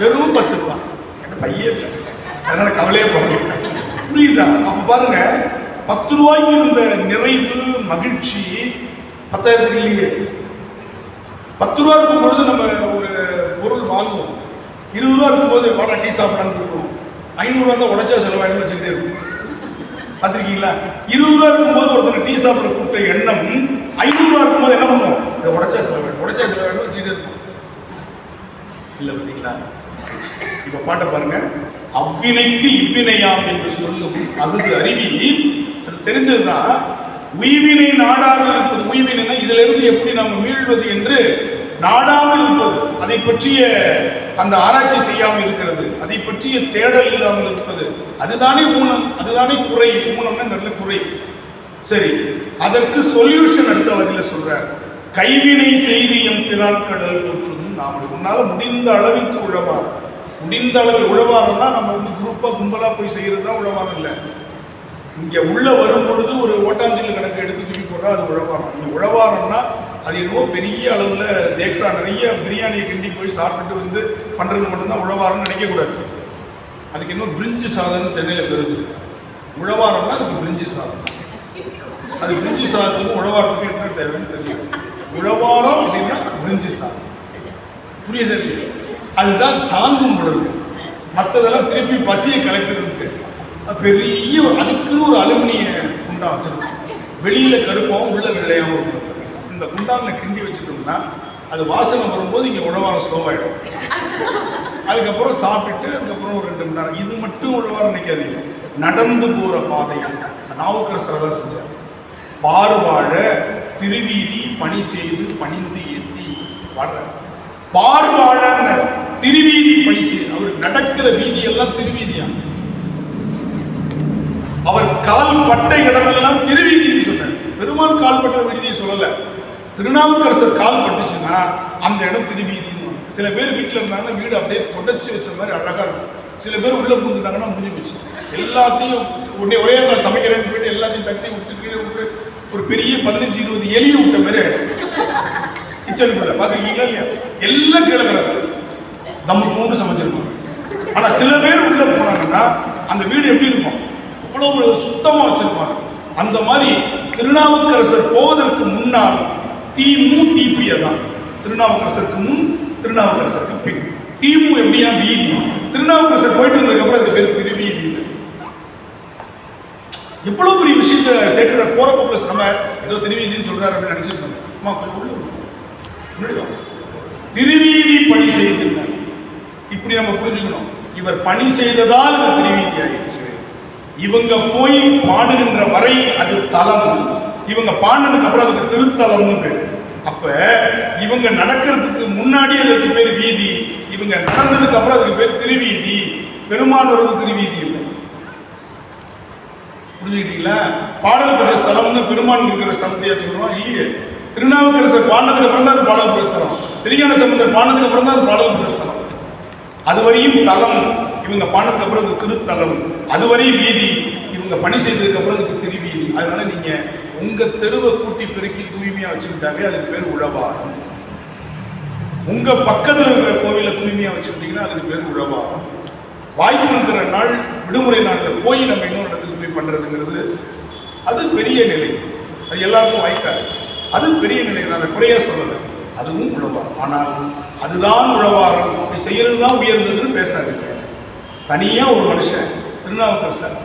வெறும் 10 ரூபா. என்ன பையே இல்லை, அதனால கவலையே போடல. புரியுதா? அப்போ பாருங்க, 10 ரூபாய்க்கு இருந்த நிறைவு மகிழ்ச்சி 10,000 இல்லையே. 10 ரூபா இருக்கும் பொழுது நம்ம ஒரு பொருள் வாங்குவோம். 20 ரூபா இருக்கும்போது வாடா டீ சாப்பிடலான்னு கொடுப்போம். 500 ரூபா தான் உடச்சா செலவாயிடும் வச்சுக்கிட்டே இருக்கும். பார்த்துருக்கீங்களா? 20 ரூபா இருக்கும்போது ஒருத்தர் டீ சாப்பிட கூப்பிட்ட எண்ணம் 500 ரூபா இருக்கும்போது என்ன பண்ணுவோம்? இதை உடச்சா செலவாயிடும் வச்சுக்கிட்டே இருக்கும். இல்லை பார்த்தீங்களா? இப்போ பாட்டை பாருங்க. அவ்வினைக்கு இவ்வினையாம் என்று சொல்லும் அகுது அறிவி. அது தெரிஞ்சதுதான். உய்வினை நாடாக இருப்பது. உய்வினை இதுல இருந்து எப்படி நாம் மீள்வது என்று நாடாமல் இருப்பது, அதை பற்றிய அந்த ஆராய்ச்சி செய்யாமல் இருக்கிறது, அதை பற்றிய தேடல் இல்லாமல் இருப்பது, அதுதானே ஊனம், அதுதானே குறை. ஊனம்னா நல்ல குறை. சரி, அதற்கு சொல்யூஷன் அடுத்த வகையில சொல்றார். கைவினை செய்தி எம் பிறாட்கடல் போற்றுதும் நாம். உன்னால முடிந்த அளவிற்கு உழவார். முடிந்த அளவில் உழவாரம்னா நம்ம குரூப்பா கும்பலா போய் செய்யறது தான் உழவாரம் இல்லை. இங்க உள்ள வரும் பொழுது ஒரு ஓட்டாஞ்சில் கணக்கு எடுத்து தூக்கி போடுறா, அது உழவாரம். நீங்க உழவாரம்னா அது என்னவோ பெரிய அளவுல தேக்ஸா நிறைய பிரியாணியை கிண்டி போய் சாப்பிட்டு பண்றது மட்டும்தான் உழவாரம்னு நினைக்கக்கூடாது. அதுக்கு இன்னும் பிரிஞ்சு சாதம்னு தென்னையில பேர் வச்சிருக்காங்க. உழவாரம்னா அதுக்கு பிரிஞ்சு சாதம். அது பிரிஞ்சு சாதத்துக்கும் உழவாரத்துக்கும் என்ன தேவைன்னு தெரியும். உழவாரம் அப்படின்னா பிரிஞ்சு சாதம். புரியுது இல்லையா? அதுதான் தாங்கும் பொழுது. மற்றதெல்லாம் திருப்பி பசியை கலப்பிட்டு பெரிய அதுக்குன்னு ஒரு அலுமினிய குண்டா வச்சிருக்கோம். வெளியில கருப்பாகவும் உள்ள வெள்ளையாகவும் இருக்கும். இந்த குண்டானில் கிண்டி வச்சுட்டோம்னா அது வாசனை வரும்போது இங்கே உழவாரம் ஸ்லோவாயிடும். அதுக்கப்புறம் சாப்பிட்டு அதுக்கப்புறம் ஒரு 2 மணி நேரம். இது மட்டும் உழவாரம் நினைக்காதீங்க. நடந்து போற பாதையில் நாவுக்கரசர் தான் செஞ்சார். பார்வாழ திருவீதி பணி செய்து பணிந்து ஏத்தி பாடுறார். பார்வாழ திருவீதி பணி செய்து, அவர் நடக்கிற வீதி எல்லாம் திருவீதியா. அவர் கால் பட்ட இடமெல்லாம் திருவீதின்னு சொன்னார். பெருமான் கால் பட்ட விடுதியை சொல்லல. திருநாவுக்கரசர் கால் பட்டுச்சுன்னா அந்த இடம் திருவீதின்னு. சில பேர் வீட்டில் இருந்தாங்கன்னா வீடு அப்படியே தொடச்சி வச்ச மாதிரி அழகா இருக்கும். சில பேர் உள்ள பூந்துட்டாங்கன்னா முடிஞ்சு போச்சு. எல்லாத்தையும் ஒரே நாள் சமைக்கிறேன்னு போயிட்டு எல்லாத்தையும் தட்டி விட்டு கீழே விட்டு ஒரு பெரிய 15-20 எலியை விட்ட மாதிரி கிச்சனுக்குள்ள பார்த்துருக்கீங்களா இல்லையா? எல்லாம் கீழே கிடக்கு நம்ம தூண்டு சமைச்சிருக்கோம். ஆனா சில பேர் உள்ள போனாங்கன்னா அந்த வீடு எப்படி இருக்கும்? அவ்வளவு சுத்தமா வச்சிருப்பாங்க. அந்த மாதிரி திருநாவுக்கரசர் போவதற்கு முன்னால் தீமு தீப்பிய தான். திருநாவுக்கரசருக்கு முன், திருநாவுக்கரசருக்கு பின். தீமு எப்படியா வீதி. திருநாவுக்கரசர் போயிட்டு வந்ததுக்கு அப்புறம் அதுக்கு பேர் திருவீதி. எவ்வளவு பெரிய விஷயத்த சேர்க்கிற போறப்போக்குள்ள நம்ம ஏதோ திருவீதின்னு சொல்றாரு அப்படின்னு நினைச்சிட்டு இருந்தோம். திருவீதி பணி செய்திருந்தார். இப்படி நம்ம புரிஞ்சுக்கணும். இவர் பணி செய்ததால் அது திருவீதி ஆகிட்டு. இவங்க போய் பாடுகின்ற வரை அது தலம். இவங்க பாடினதுக்கு அப்புறம் அதுக்கு திருத்தலம்னு பேரு. அப்ப இவங்க நடக்கிறதுக்கு முன்னாடி அதற்கு பேர் வீதி, இவங்க நடந்ததுக்கு அப்புறம் அதுக்கு பேர் திருவீதி. பெருமான் வருது திருவீதி இல்லை. புரிஞ்சுக்கிட்டீங்களா? பாடல் பெற்ற ஸ்தலம்னு பெருமான் இருக்கிற ஸ்தலத்தையா சொல்றோம் இல்லையே. திருநாவுக்கரசர் பாடினதுக்கு அப்புறம் தான் அது பாடல் பிரசாரம். திருஞான சம்பந்தர் பாடினதுக்கு அப்புறம் தான் அது பாடல் பிரசாரம். அதுவரையும் தலம், இவங்க பாடினதுக்கு அப்புறம் அது திருத்தலம், அதுவரையும் வீதி, இவங்க பணி செய்ததுக்கு அப்புறம் அதுக்கு திருவீதி. அதனால நீங்க உங்க தெருவை கூட்டி பெருக்கி தூய்மையா வச்சுக்கிட்டாவே அதுக்கு பேர் உழவாரம். உங்க பக்கத்தில் இருக்கிற கோவிலை தூய்மையா வச்சுக்கிட்டீங்கன்னா அதுக்கு பேர் உழவாரம். வாய்ப்பு இருக்கிற நாள், விடுமுறை நாளில் போய் நம்ம இன்னொரு இடத்துக்கு போய் பண்றதுங்கிறது அது பெரிய நிலை. அது எல்லாருக்கும் வாய்க்காது. அது பெரிய நிலை, நான் அதை குறையா சொல்லலை. அதுவும் உழவாரம். ஆனால் அதுதான் உழவாரம், அப்படி செய்யறது தான் உயர்ந்ததுன்னு பேசாதீங்க. தனியா ஒரு மனுஷன் திருநாவுக்கரசர்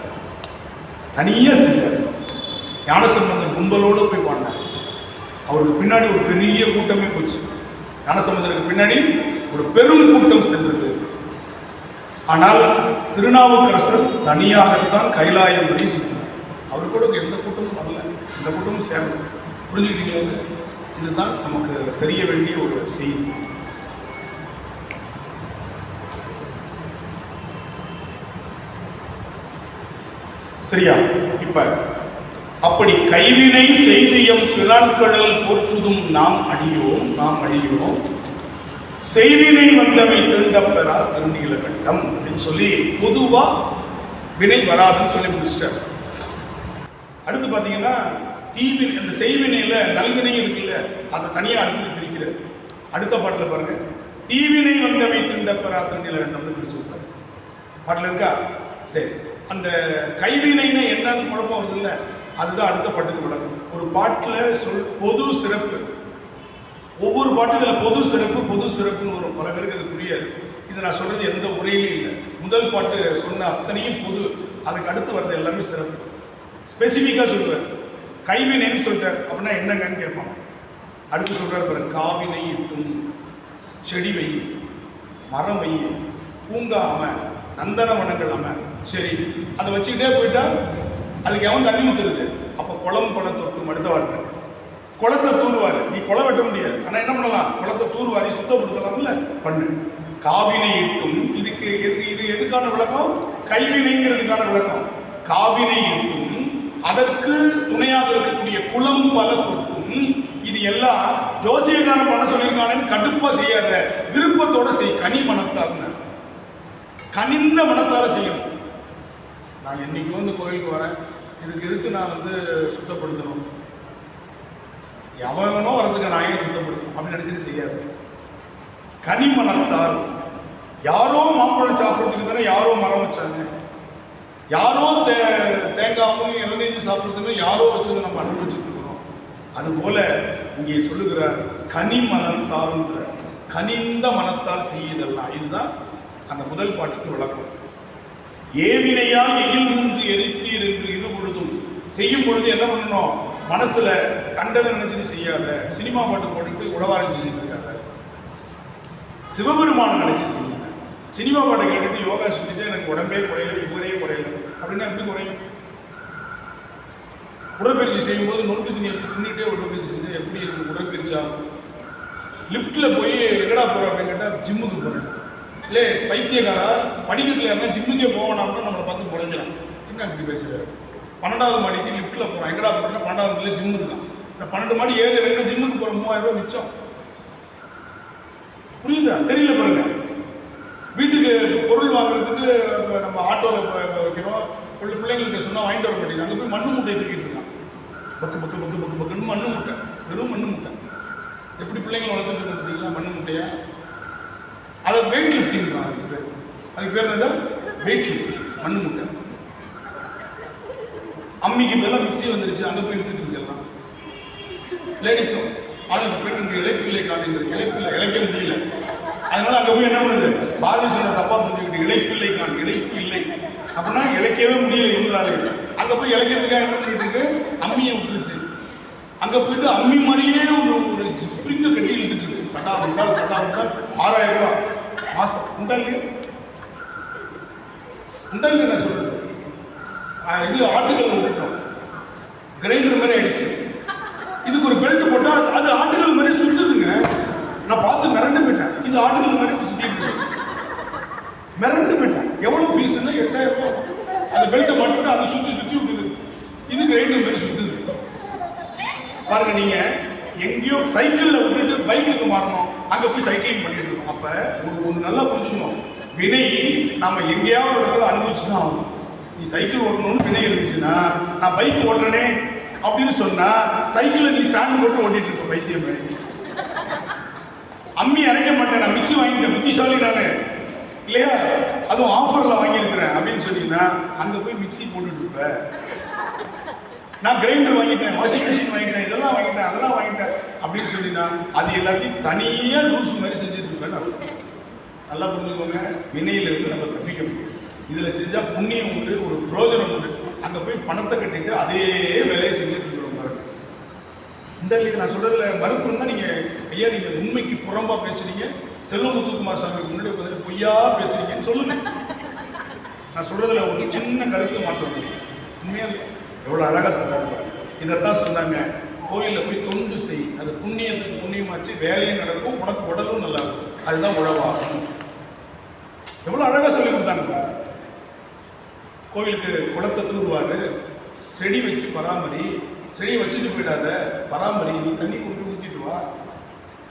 தனியா செஞ்சார். ஞானசம்பந்தர் கும்பலோடு போய் பாடினார். அவருக்கு பின்னாடி ஒரு பெரிய கூட்டமே போச்சு. ஞானசம்பந்தருக்கு பின்னாடி ஒரு பெரும் கூட்டம் சென்றது. ஆனால் திருநாவுக்கரசர் தனியாகத்தான் கைலாயம் வரை சுற்றினார். அவர் கூட எந்த கூட்டமும் வரல, எந்த கூட்டமும் சேரல. புரிஞ்சுக்கிட்டீங்களா? இதுதான் நமக்கு தெரிய வேண்டிய ஒரு செய்தி. சரியா? இப்ப அப்படி கைவினை செய்து எம் பிரான்கடல் போற்றுதும் நாம் அடியோம் செய்வினை வந்தமை திருண்டப்பெறா திருநீலகண்டம் அப்படின்னு சொல்லி பொதுவா வினை வராதுன்னு சொல்லி முடிச்சிட்டார். அடுத்து பாத்தீங்கன்னா தீவினை, அந்த செய்வினையில நல்வினையும் இருக்குல்ல, அதை தனியா அடுத்தது பிரிக்கிறார். அடுத்த பாட்டுல பாருங்க, தீவினை வந்தமை திருண்டப்பெறா திருநீலகண்டம்னு பிரிச்சிருப்பாரு. பாட்டுல இருக்கா? சரி, அந்த கைவினைன்னு என்னன்னு குழப்பம் வருது இல்ல, அதுதான் அடுத்த பாட்டுக்கு விளக்கம். ஒரு பாட்டுல பொது சிறப்பு, ஒவ்வொரு பாட்டு இதில் பொது சிறப்புன்னு வரும். பல பேருக்கு அது புரியாது. இது நான் சொல்றது எந்த உரையிலும் இல்லை. முதல் பாட்டு சொன்ன அத்தனையும் பொது, அதுக்கு அடுத்து வர்றது எல்லாமே சிறப்பு. ஸ்பெசிஃபிக்காக சொல்லுவார். கைவினைன்னு சொல்லிட்டார் அப்படின்னா என்னங்கன்னு கேட்பாங்க. அடுத்து சொல்றாரு பாருங்க, காவினை இட்டும் செடி வை, மரம் வை, பூங்கா அமை, நந்தனவனங்கள் அமை. சரி, அதை வச்சுக்கிட்டே போயிட்டா அதுக்கு எவன் தண்ணி ஊற்றுறது? அப்போ குளம் பழம் தொட்டும். அடுத்த வார்த்தை, குளத்தை தூர்வாரு. நீ குளம் வெட்ட முடியாது, ஆனால் என்ன பண்ணலாம்? குளத்தை தூர்வாரி சுத்தப்படுத்தலாம்ல, பண்ணு. காவினை இட்டும், இதுக்கு இது எதுக்கான விளக்கம்? கைவினைங்கிறதுக்கான விளக்கம். காவினை இட்டும், அதற்கு துணையாக இருக்கக்கூடிய குளம் பல தொட்டும். இது எல்லாம் ஜோசியக்காரன் பண்ண சொல்லியிருக்கானு கடுப்பா செய்யாத, விருப்பத்தோட செய். கனி மனத்தால், கனிந்த மனத்தால செய்யணும். நான் என்னைக்கு வந்து கோயிலுக்கு வரேன், எதுக்கு நான் சுத்தப்படுத்தணும்? எவனோ வரதுக்கு நான் ஏன் சுத்தப்படுத்தணும் அப்படின்னு நினைச்சிட்டு செய்யாது. கனிமனத்தால், யாரோ மாம்பழம் சாப்பிட்றதுக்கு தானே யாரோ மரம் வச்சாங்க, யாரோ தேங்காயும் இளநீரும் சாப்பிட்றதுன்னு யாரோ வச்சதை நம்ம அனுபவிச்சுட்டு இருக்கிறோம். அதுபோல இங்கே சொல்லுகிறார், கனிமனத்தால், கனிந்த மனத்தால் செய்யுதெல்லாம். இதுதான் அந்த முதல் பாட்டுக்கு விளக்கம். ஏவினையால் எயில் மூன்று எரித்தீர் என்று இது பொழுதும் செய்யும் பொழுது என்ன பண்ணணும்? மனசுல கண்டதை நினைச்சுட்டு செய்யாத. சினிமா பாட்டு போட்டுக்கிட்டு உழவாரம் செஞ்சுட்டு இருக்காத. சிவபெருமானை நினைச்சு செய்யுங்க. சினிமா பாட்டை கேட்டுட்டு யோகா செஞ்சுட்டு எனக்கு உடம்பே குறையல, சுகரே குறையல அப்படின்னா எப்படி குறையும்? உடற்பயிற்சி செய்யும் போது நொறுக்கு தண்ணி எடுத்து தின்னுட்டே உடற்பயிற்சி செஞ்சு எப்படி உடற்பயிற்சி ஆகும்? லிஃப்ட்ல போய் எங்கடா போறோம் அப்படின்னு கேட்டா ஜிம்முக்கு போறேன். இல்லை பைத்தியக்காரா, படிக்கட்டில் யாருன்னா ஜிம்முக்கே போகணும்னா நம்மளை பார்த்து முறைஞ்சிடும். என்ன இப்படி பேசுகிறாரு? 12வது மாடிக்கு லிஃப்ட்டில் போகிறோம். எங்கடா போகிறோம்னா 12வது மாடியில் ஜிம்மு இருக்கான். இந்த 12 மாடி ஏறி இறங்கினா ஜிம்முக்கு போகிற 3000 ரூபா மிச்சம். புரியுதா? தெரியல பாருங்க. வீட்டுக்கு பொருள் வாங்குறதுக்கு நம்ம ஆட்டோவில் வைக்கிறோம். பிள்ளைங்கள்ட்ட சொன்னால் வாங்கிட்டு வர மாட்டேங்குது. அங்கே போய் மண்ணு மூட்டையை தூக்கிட்டு இருக்கான். பக்கு பக்கு பக்கு பக்கு பக்குன்னு மண்ணு மூட்டை, வெறும் மண்ணு மூட்டை. எப்படி பிள்ளைங்களை வளர்த்துட்டு பார்த்தீங்களா? மண்ணு மூட்டையா? அதை வெயிட் லிஃப்டிங்கிறான். அதுக்கு பேர் என்னது? Weight lifting. மண்ணு மூட்டை. அம்மிக்கு பேரெல்லாம் மிக்சி வந்துருச்சு, அங்கே போய் இழுத்துட்டு இருக்கலாம். லேடிஸும் ஆனால் பெண் இங்கே இழைப்பில்லை காணுங்கிறது. இழைப்பில்லை, இழைக்க முடியல. அதனால அங்கே போய் என்ன பண்ணுது? பாரதி சொன்ன தப்பா புரிஞ்சுக்கிட்டு இழைப்பில்லை காண், இழைப்பு இல்லை அப்படின்னா இழைக்கவே முடியல இருந்தாலே. அங்கே போய் இழைக்கிறதுக்காக என்ன பண்ணிட்டு இருக்கு? அம்மியை விட்டுருச்சு. அங்கே போயிட்டு அம்மி மாதிரியே ஒரு ஸ்ப்ரிங்கை கட்டி இழுத்துட்டு இருக்கு. கட்டா முட்டால் 6000 ரூபா மாசம். உண்டால் என்ன சொல்றது? இது ஆட்டுகள் விட்டுட்டோம், கிரைண்டர் மாதிரி ஆயிடுச்சு. இதுக்கு ஒரு பெல்ட் போட்டா அது ஆட்டுகள் மாதிரி சுத்துதுங்க. நான் பார்த்து மிரண்டு போயிட்டேன். இது ஆட்டுகள் மாதிரி சுத்திட்டு மிரண்டு போயிட்டேன். எவ்வளவு பீஸ்ன்னா 8000 ரூபா. அந்த பெல்ட்டை மாட்டிவிட்டு அதை சுத்தி சுத்தி விட்டுது. இது கிரைண்டர் மாதிரி சுத்துது. பாருங்க, நீங்க எங்கேயோ சைக்கிளில் விட்டுட்டு பைக்குக்கு மாறணும், அங்கே போய் சைக்கிளிங் பண்ணிட்டு இருக்கோம். அப்போ ஒன்று நல்லா புரிஞ்சுக்கணும், வினை நம்ம எங்கேயாவது ஒரு இடத்துல அனுபவிச்சு தான் ஆகணும். நீ சைக்கிள் ஓட்டணும்னு வினை இருந்துச்சுன்னா, நான் பைக் ஓட்டுறேனே அப்படின்னு சொன்னா சைக்கிளில் நீ ஸ்டாண்டு போட்டு ஓட்டிட்டு இருக்க பைத்தியம். அம்மி அரைக்க மாட்டேன், நான் மிக்சி வாங்கிட்டேன், புத்திசாலி நானு இல்லையா, அதுவும் ஆஃபரில் வாங்கியிருக்கிறேன் அப்படின்னு சொன்னீங்கன்னா அங்கே போய் மிக்சி போட்டுட்டு இருப்ப. நான் கிரைண்டர் வாங்கிட்டேன், வாஷிங் மிஷின் வாங்கிட்டேன், இதெல்லாம் வாங்கிட்டேன், அதெல்லாம் வாங்கிட்டேன் அப்படின்னு சொன்னீங்கன்னா அது எல்லாத்தையும் தனியாக லூசு மாதிரி செஞ்சுட்டு இருப்பேன். நல்லா புரிஞ்சுக்கோங்க, வினையிலிருந்து நம்ம தப்பிக்க முடியும். இதில் செஞ்சால் புண்ணியம் உண்டு, ஒரு பிரோஜனம் உண்டு. அங்கே போய் பணத்தை கட்டிட்டு அதே வேலையை செஞ்சுட்டு இருக்கிறோம் பாருங்க. இந்த இல்லையா நான் சொல்றதுல மறுப்பு இருந்தால் நீங்கள் ஐயா நீங்கள் உண்மைக்கு புறம்பா பேசுறீங்க, செல்வமுத்துக்குமார் சாமிக்கு முன்னாடி உட்காந்துட்டு பொய்யா பேசுறீங்கன்னு சொல்லுங்க. நான் சொல்றதுல ஒரு சின்ன கருத்து மாற்றம் உண்மையா இல்லையா? எவ்வளோ அழகாக சொல்றாரு. இதைத்தான் சொன்னாங்க, கோயிலில் போய் தொண்டு செய், அது புண்ணியத்துக்கு புண்ணியமாச்சு, வேலையும் நடக்கும், உனக்கு உடலும் நல்லா இருக்கும், அதுதான் உழவாகும். எவ்வளோ அழகாக சொல்லி கொடுத்தாங்க. கோயிலுக்கு குளத்தை தூர்வாரு, செடி வச்சு பராமரி, செடியை வச்சுட்டு போயிடாத, பராமரி, நீ தண்ணி கொண்டு ஊற்றிட்டு வா,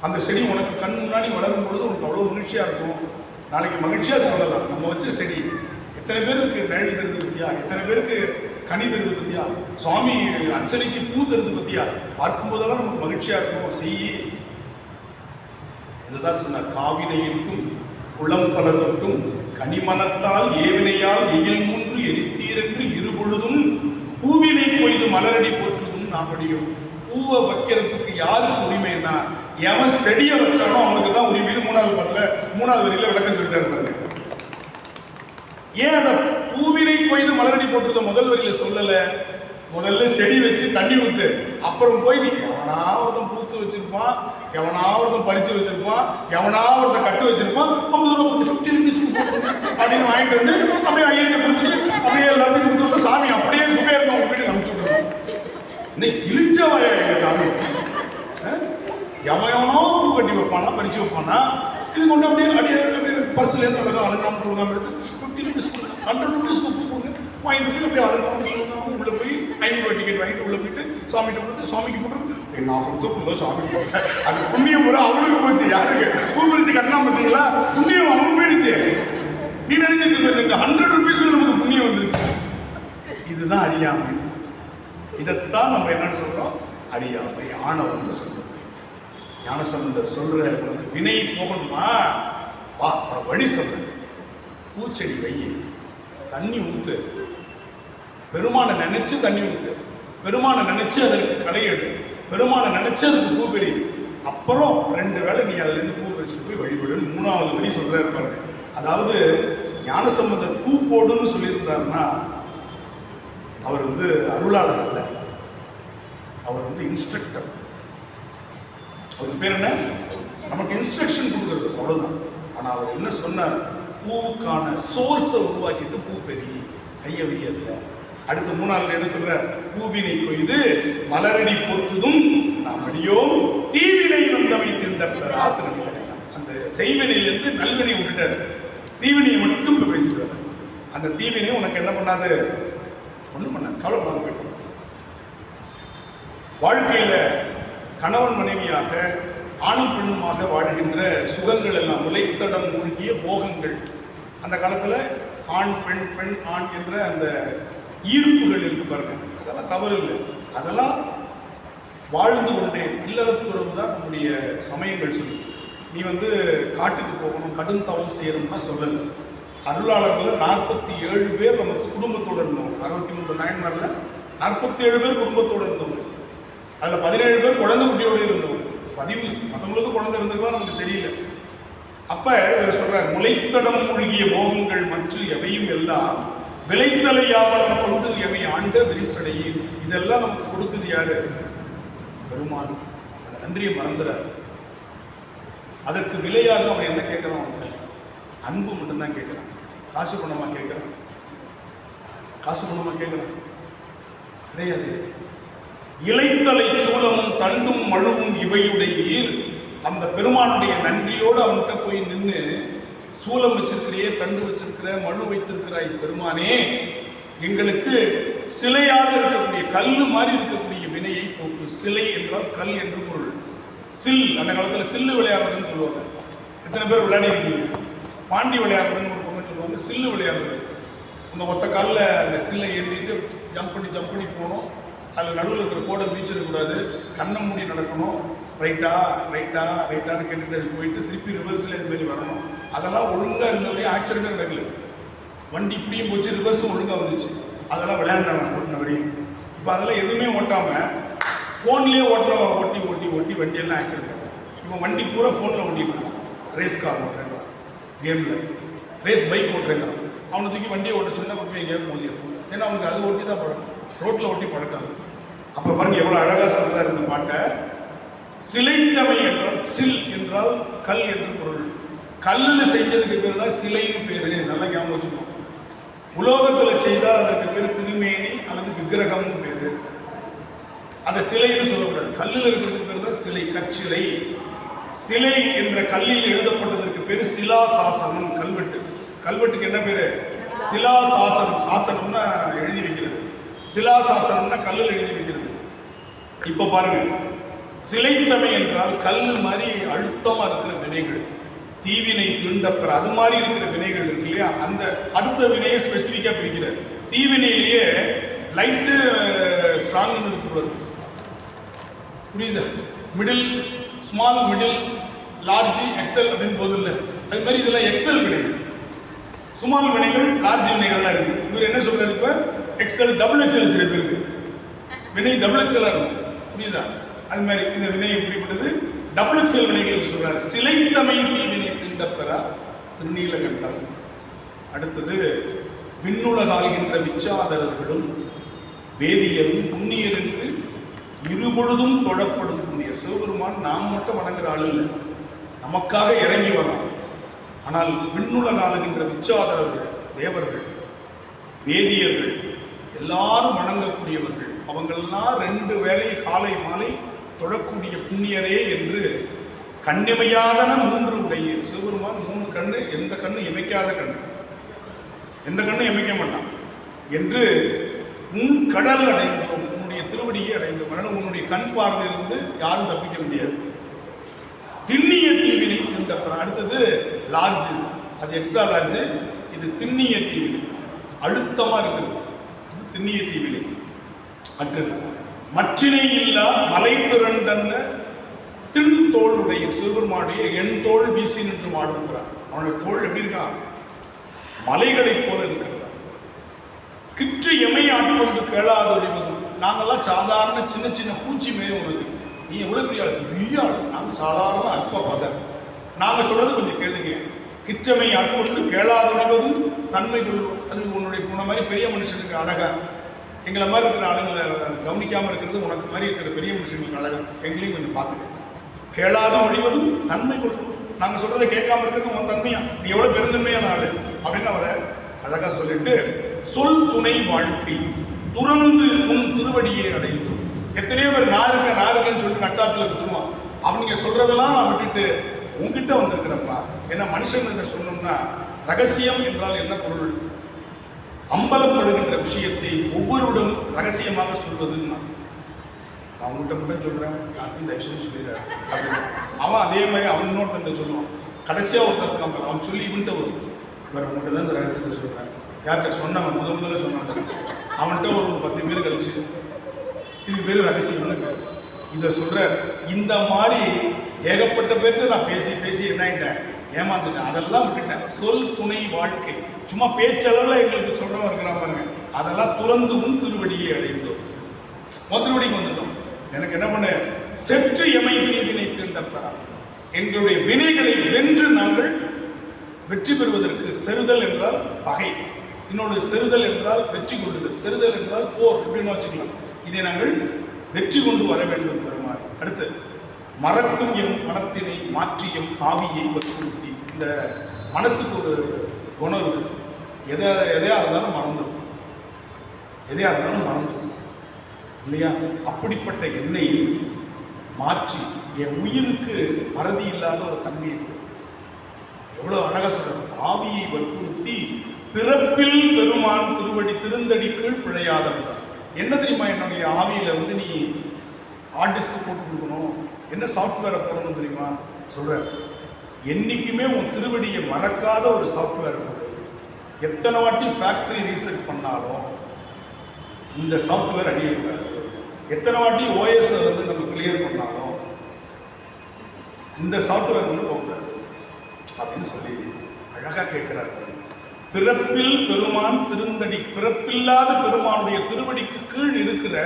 அந்த செடி உனக்கு கண் முன்னாடி வளரும் பொழுது உனக்கு அவ்வளோ மகிழ்ச்சியாக இருக்கும். நாளைக்கு மகிழ்ச்சியாக சொல்லலாம், நம்ம வச்ச செடி எத்தனை பேருக்கு நிழல் தருது பற்றியா, எத்தனை பேருக்கு கனி தருது பற்றியா, சுவாமி அர்ச்சனைக்கு பூ தருது பற்றியா, பார்க்கும் போதெல்லாம் நமக்கு மகிழ்ச்சியாக இருக்கும். செய்யி. இதுதான் சொன்னார், காவினையிட்டும் குளம் பல தொட்டும் கனிமனத்தால் ஏவினையால் எயில் மூன்று எரித்தீரென்று இருபொழுதும் பூவினை கொய்து மலரடி போற்றுதும் நாமடியும். பூவை வைக்கிறதுக்கு யாருக்கு உரிமைன்னா, எவன் செடியை வச்சானோ அவனுக்கு தான் உரிமைன்னு 3வது பாட்டில் 3வது வரியில விளக்கம் சொல்லிட்டு இருப்பாங்க. ஏன் அந்த பூவினை கொய்து மலரடி போட்டுருந்த முதல் வரியில சொல்லல? முதல்ல செடி வச்சு தண்ணி ஊத்து, அப்புறம் போய் நீ எவனா ஒருத்தன் பூத்து வச்சிருப்பான், எவனா ஒருத்தன் பறிச்சு வச்சிருப்பான், எவனா ஒருத்தன் கட்டு வச்சிருப்பான், 50 ரூபாய் 50 rupees அப்படின்னு வாங்கிட்டு வந்து அப்படியே ஐயத்தை கொடுத்துட்டு அப்படியே எல்லாத்தையும் கொடுத்து சாமி அப்படியே குபேரன் அவங்க வீட்டுக்கு அனுப்பிச்சு விட்டுருவோம். இன்னைக்கு இழிச்சவாயா எங்க சாமி. எவனோ பூ கட்டி வைப்பானா, பறிச்சு வைப்பானா, இது கொண்டு அப்படியே அப்படியே பர்ஸ்லேருந்து அழகாக அலங்காமல் கொடுக்காம எடுத்து 50 rupees 100 rupees பூ கொடுங்க வாங்கிட்டு போய் அப்படியே அலங்காமல் உள்ள போய் 500 ரூபாய் டிக்கெட் வாங்கிட்டு உள்ள போயிட்டு சாமிகிட்ட கொடுத்து சாமிக்கு போட்டு நான் கொடுத்த போதும் சாமி போட்டேன். அது புண்ணியம் பூரா அவனுக்கு போச்சு. யாருக்கு பூ பறிச்சு கட்டினா பார்த்தீங்களா, புண்ணியம் அவனுக்கு போயிடுச்சு. நீ நினைச்சிட்டு இந்த 100 rupees நமக்கு புண்ணியம் வந்துருச்சு. இதுதான் அறியாமை. இதைத்தான் நம்ம என்னன்னு சொல்றோம், அறியாமை, ஆணவம்னு சொல்றோம். ஞானசம்பந்தர் சொல்ற, உனக்கு வினை போகணுமா வா, வழி சொல்றேன். பூச்செடி வை, தண்ணி ஊத்து, பெருமானை நினைச்சு தண்ணி ஊத்து, பெருமானை நினைச்சு அதற்கு களையெடு, பெருமானை நினைச்சு அதுக்கு பூ பெறி, அப்புறம் 2 வேளை நீ அதுல இருந்து பூ பறிச்சுட்டு போய் வழிபடுன்னு 3வது வரி சொல்றாரு பாருங்க. அதாவது ஞானசம்பந்தர் பூ போடுன்னு சொல்லியிருந்தாருன்னா அவர் அருளாளர் அல்ல, அவர் இன்ஸ்ட்ரக்டர். அவர் பேர் என்ன, நமக்கு இன்ஸ்ட்ரக்ஷன் கொடுக்கறது அவ்வளவுதான். ஆனா அவர் என்ன சொன்னார், பூவுக்கான சோர்ஸை உருவாக்கிட்டு பூ பெரி, கையவி. அதுல அடுத்த 3வது என்ன சொல்ற, பூவினை கொய்து மலரடி போற்றுதும் நாம் அடியோம் தீவினை வந்தவை திண்டப்பர் ஆத்திரனை. அந்த செய்வினையிலிருந்து நல்வினை விட்டுட்டார், தீவினையை மட்டும் இப்ப பேசிக்கிறார். அந்த தீவினை உனக்கு என்ன பண்ணாது, ஒண்ணும் பண்ணாது, கவலைப்படாம போயிட்டு. வாழ்க்கையில கணவன் மனைவியாக ஆணும் பெண்ணுமாக வாழ்கின்ற சுகங்கள் எல்லாம் முளைத்தடம் மூழ்கிய போகங்கள். அந்த காலத்துல ஆண் பெண், பெண் ஆண் என்ற அந்த ஈர்ப்புகள் இருக்கு பாருங்க, அதெல்லாம் தவறு இல்லை. அதெல்லாம் வாழ்ந்து கொண்டே இல்லறத்துறவு தான் நம்முடைய சமயங்கள் சொல்லி. நீ காட்டுக்கு போகணும், கடும் தவம் செய்யணும்னா சொல்லல. அருளாளர்கள் 47 பேர் நமக்கு குடும்பத்தோடு இருந்தவங்க. 63 நாயன்மார்ல 47 பேர் குடும்பத்தோடு இருந்தவங்க. அதில் 17 பேர் குழந்தை குட்டியோடு இருந்தவங்க. பதிவு மற்றவங்களுக்கு குழந்தை இருந்ததுலாம் நமக்கு தெரியல. அப்ப இவர் சொல்றார், முளைத்தடம் மூழ்கிய போகங்கள் மற்ற எவையும் எல்லாம் விளைத்தலை யாவனம் கொண்டு எவை ஆண்ட விரிசடையில். இதெல்லாம் நமக்கு கொடுத்தது யாரு, பெருமான். அந்த நன்றியை மறந்துறார். அதற்கு விலையாக அவன் என்ன கேட்கிறான், அன்பு மட்டும்தான் கேட்கிறான். காசு பணமா கேட்கிறான், காசு பணமா கேட்கிறான் கிடையாது. இலைத்தலை சூலமும் தண்டும் மழுவும் இவையுடைய அந்த பெருமானுடைய நன்றியோடு அவன்கிட்ட போய் நின்று, சூலம் வச்சிருக்கிறையே, தண்டு வச்சிருக்கிற, மழு வைத்திருக்கிறாய் பெருமானே, எங்களுக்கு சிலையாக இருக்கக்கூடிய கல்லு மாதிரி இருக்கக்கூடிய வினையை போட்டு. சிலை என்றால் கல் என்று பொருள். சில், அந்த காலத்தில் சில்லு விளையாடுறதுன்னு சொல்லுவாங்க. எத்தனை பேர் விளையாடி இருக்கீங்க? பாண்டி விளையாடுறதுன்னு ஒரு பக்கம் சொல்லுவாங்க, சில்லு விளையாடுறது. அந்த ஒத்த காலில் அந்த சில்லை ஏற்றிட்டு ஜம்ப் பண்ணி போகணும். அதில் நடுவில் இருக்கிற கோடை மீச்சிடக்கூடாது, கண்ணை மூடி நடக்கணும். ரைட்டான்னு கேட்டுட்டு போயிட்டு திருப்பி ரிவர்ஸில் இதுமாரி வரணும். அதெல்லாம் ஒழுங்காக இருந்த வரையும் ஆக்சிடென்ட்டும் நடக்கல. வண்டி இப்படியும் போச்சு, ரிவர்ஸும் ஒழுங்காக வந்துச்சு. அதெல்லாம் விளையாண்டாங்க ஓட்டின வரையும். இப்போ அதெல்லாம் எதுவுமே ஓட்டாமல் ஃபோன்லேயே ஓட்டி வண்டியெல்லாம் ஆக்சிடென்ட் ஆகும். இப்போ வண்டி பூரா ஃபோனில் ஓட்டிட்டு ரேஸ் கார் ஓட்டுறாங்க, கேமில் ரேஸ் பைக் ஓட்டுறாங்க. அவனை தூக்கி வண்டியை ஓட்ட சொன்னால் கொண்டு போய் எங்கேயாவது மோதி இருக்கும். ஏன்னா அவனுக்கு அது ஓட்டி தான் பழக்கம், ரோட்டில் ஓட்டி பழக்கம். அப்போ பாருங்கள் எவ்வளோ அழகாக சொல்கிறார் இந்த பாட்டை. சிலைத்தமை என்றால், சில் என்றால் கல் என்று பொருள். கல்லில் செஞ்சதுக்கு பேர் தான் சிலைன்னு பேர். நல்லா ஞாபகம் வச்சுக்கணும். உலோகத்தில் செய்தால் அதற்கு பேர் திருமேனி அல்லது விக்கிரகம்னு பேர். அதை சிலைன்னு சொல்லக்கூடாது. கல்லில் இருக்கிறதுக்கு பேர் தான் சிலை, கற்சிலை. சிலை என்ற கல்லில் எழுதப்பட்டதற்கு பேர் சிலா சாசனம், கல்வெட்டு. கல்வெட்டுக்கு என்ன பேர்? சிலா சாசனம். சாசனம்னா எழுதி வைக்கிறது, சிலா சாசனம்னா கல்லில் எழுதி வைக்கிறது. இப்போ பாருங்க, சிலைத்தமை என்றால் கல் மாதிரி அழுத்தமாக இருக்கிற வினைகள், தீவினை தீண்டப்பெற அது மாதிரி இருக்கிற வினைகள் இருக்கு இல்லையா, அந்த அடுத்த வினையை ஸ்பெசிஃபிக்காக பிரிக்கிறார். தீவினையிலேயே லைட்டு ஸ்ட்ராங்னு இருக்கிறது, புரியுதா? Middle, small, middle, large, XL அப்படின்னு போதும் இல்லை. அது மாதிரி இதெல்லாம் எக்ஸல் வினைகள். ஸ்மால் வினைகள், லார்ஜ் வினைகள்லாம் இருக்கு. இவர் என்ன சொல்றாரு? இப்போ எக்ஸல், டபுள் எக்ஸல் சில பேருக்கு வினை டபுள் எக்ஸலாக இருக்கும், புரியுதா? அது மாதிரி இந்த வினை எப்படிப்பட்டது? டபுள் எக்ஸல் வினைகளுக்கு சொல்றாரு. சிலைத்தமை தீவினை திண்டப்பெறா திருநீலகண்டம். அடுத்தது, விண்ணுலகாகின்ற விச்சாதரர்களும் வேதியரும் புண்ணியர் என்று இருபொழுதும் தொழப்படும் புண்ணியர். சிவபெருமான் நாம் மட்டும் வணங்குற ஆள் இல்லை, நமக்காக இறங்கி வரோம். ஆனால் விண்ணுலகாகின்ற விச்சாதரர்கள், தேவர்கள், வேதியர்கள் எல்லாரும் வணங்கக்கூடியவர்கள், அவங்களெல்லாம் 2 வேளை காலை மாலை தொழக்கூடிய புண்ணியரே என்று கண்ணிமையாதன 3 உடைய சிவபெருமான் 3 கண்ணு, எந்த கண்ணு இமைக்காத கண்ணு, எந்த கண்ணு இமைக்க மாட்டான் என்று உன் கடல் அடைந்தோம், உன்னுடைய திருவடியை அடைந்தோம். அதனால் உன்னுடைய கண் பார்வையிலிருந்து யாரும் தப்பிக்க முடியாது. திண்ணிய தீவினை திண்டப்பெற. அடுத்தது லார்ஜ், அது எக்ஸ்ட்ரா லார்ஜ். இது திண்ணிய தீவினை, அழுத்தமாக இருக்கிறது, இது திண்ணிய தீவினை. மற்றது மற்றினை இல்லா மலை திரண்டன்ன தின் தோளுடைய சிவபெருமானுடைய என் தோல் வீசி நின்று மாடுங்கிறார். அவனுடைய தோல் எப்படி இருக்கான்? மலைகளைப் போல இருக்கிறதா. கிற்று எமை ஆட்கொண்டு கேளாதொழிவதும். நாங்கள்லாம் சாதாரண சின்ன சின்ன பூச்சி மேலே உனக்கு, நீ எவ்வளோ பெரிய ஆள், நாங்கள் சாதாரண அற்ப பதம். நாங்கள் சொல்கிறது கொஞ்சம் கேளுங்க. கிற்றமை ஆட்கொண்டு கேளாதொழிவதும் தன்மை கொள்ளும். அது உன்னுடைய போன மாதிரி பெரிய மனுஷனுக்கு அழகா, எங்களை மாதிரி இருக்கிற ஆளுங்களை கவனிக்காமல் இருக்கிறது உனக்கு மாதிரி இருக்கிற பெரிய மனுஷங்களுக்கு அழகா. எங்களையும் கொஞ்சம் பார்த்துக்க. கேளாத ஒழிவதும் தன்மை கொள்ளும். நாங்கள் சொல்கிறத கேட்காம இருக்கிறது உன் தன்மையா, நீ எவ்வளோ பெருந்தன்மையான ஆள் அப்படின்னு அவரை அழகாக சொல்லிட்டு, சொல் துணை வாழ்க்கை துறந்து உன் திருவடியை அடைந்தோம். எத்தனையோ பேர் நான் இருக்கேன்னு சொல்லிட்டு நட்டாத்தில் விட்டுருவான். அவங்க சொல்கிறதெல்லாம் நான் விட்டுட்டு உங்ககிட்ட வந்திருக்கிறப்பா. ஏன்னா மனுஷங்கள்கிட்ட சொன்னோம்னா ரகசியம் என்றால் என்ன பொருள்? அம்பலப்படுகின்ற விஷயத்தை ஒவ்வொருவிடம் ரகசியமாக சொல்வதுன்னு நான் அவங்ககிட்ட மட்டும் சொல்கிறேன், யாருக்கும் தயவுசெய்து சொல்லிடுறாரு அப்படின்னு. அவன் அதே மாதிரி அவன் இன்னொருத்தன் சொல்லுவான். கடைசியாக ஒருத்தர் இருக்கான், அவன் சொல்லி இவன்கிட்ட வரும், வேறு உங்கள்கிட்ட தான் இந்த ரகசியத்தை சொல்கிறேன். யார்கிட்ட சொன்னவன் முதல்ல சொன்னான், அவன்கிட்ட ஒரு 10 பேர் கழிச்சு இதுக்கு பேர் ரகசியம்னு பேர். இதை சொல்கிற இந்த மாதிரி ஏகப்பட்ட பேருக்கு நான் பேசி என்னாயிட்டேன், ஏமாந்துட்டேன். அதெல்லாம் விட்டுட்டேன். சொல் துணை வாழ்க்கை, சும்மா பேச்சளவில் எங்களுக்கு சொல்கிறவங்க இருக்கிறான் பாருங்க, அதெல்லாம் துறந்து உன் திருவடியை அடைந்தோம். திருவடிக்கு வந்துட்டோம். எனக்கு என்ன பண்ண, செற்று எமை தீவினை தீண்டப்பெறா. எங்களுடைய வினைகளை வென்று நாங்கள் வெற்றி பெறுவதற்கு, செறுதல் என்றால் பகை, இன்னொரு செறுதல் என்றால் வெற்றி கொள்ளுதல், செறுதல் என்றால் போர், எப்படின்னு வச்சுக்கலாம். இதை நாங்கள் வெற்றி கொண்டு வர வேண்டும் பெருமாள். அடுத்து, மறக்கும் என் மனத்தினை மாற்றியும் ஆவியை வற்புறுத்தி. இந்த மனசுக்கு ஒரு குணம் இருக்குது, எதையா இருந்தாலும் மறந்துடும், எதையா இருந்தாலும் மறந்துடும் இல்லையா? அப்படிப்பட்ட எண்ணெய் மாற்றி என் உயிருக்கு மறதி இல்லாத ஒரு தன்மையை கொடு. எவ்வளோ அழகாக சொல்றாரு. ஆவியை வற்புறுத்தி பிறப்பில் பெருமான் திருவடி திருந்தடி கீழ் பிழையாதவன். என்ன தெரியுமா? என்னுடைய ஆவியில் நீ ஹார்ட் டிஸ்க் போட்டு கொடுக்கணும், என்ன சாஃப்ட்வேரை போடணும் தெரியுமா சொல்கிறார். என்றைக்குமே உன் திருவடியை மறக்காத ஒரு சாஃப்ட்வேர் போடு. எத்தனை வாட்டி ஃபேக்ட்ரி ரீசெட் பண்ணாலும் இந்த சாஃப்ட்வேர் அடியக்கூடாது. எத்தனை வாட்டி ஓஎஸ் வந்து நம்ம கிளியர் பண்ணாலும் இந்த சாஃப்ட்வேர் வந்து போகக்கூடாது அப்படின்னு சொல்லி அழகாக கேட்கிறார். பிறப்பில் பெருமான் திருந்தடி, பிறப்பில்லாத பெருமானுடைய திருவடிக்கு கீழ் இருக்கிற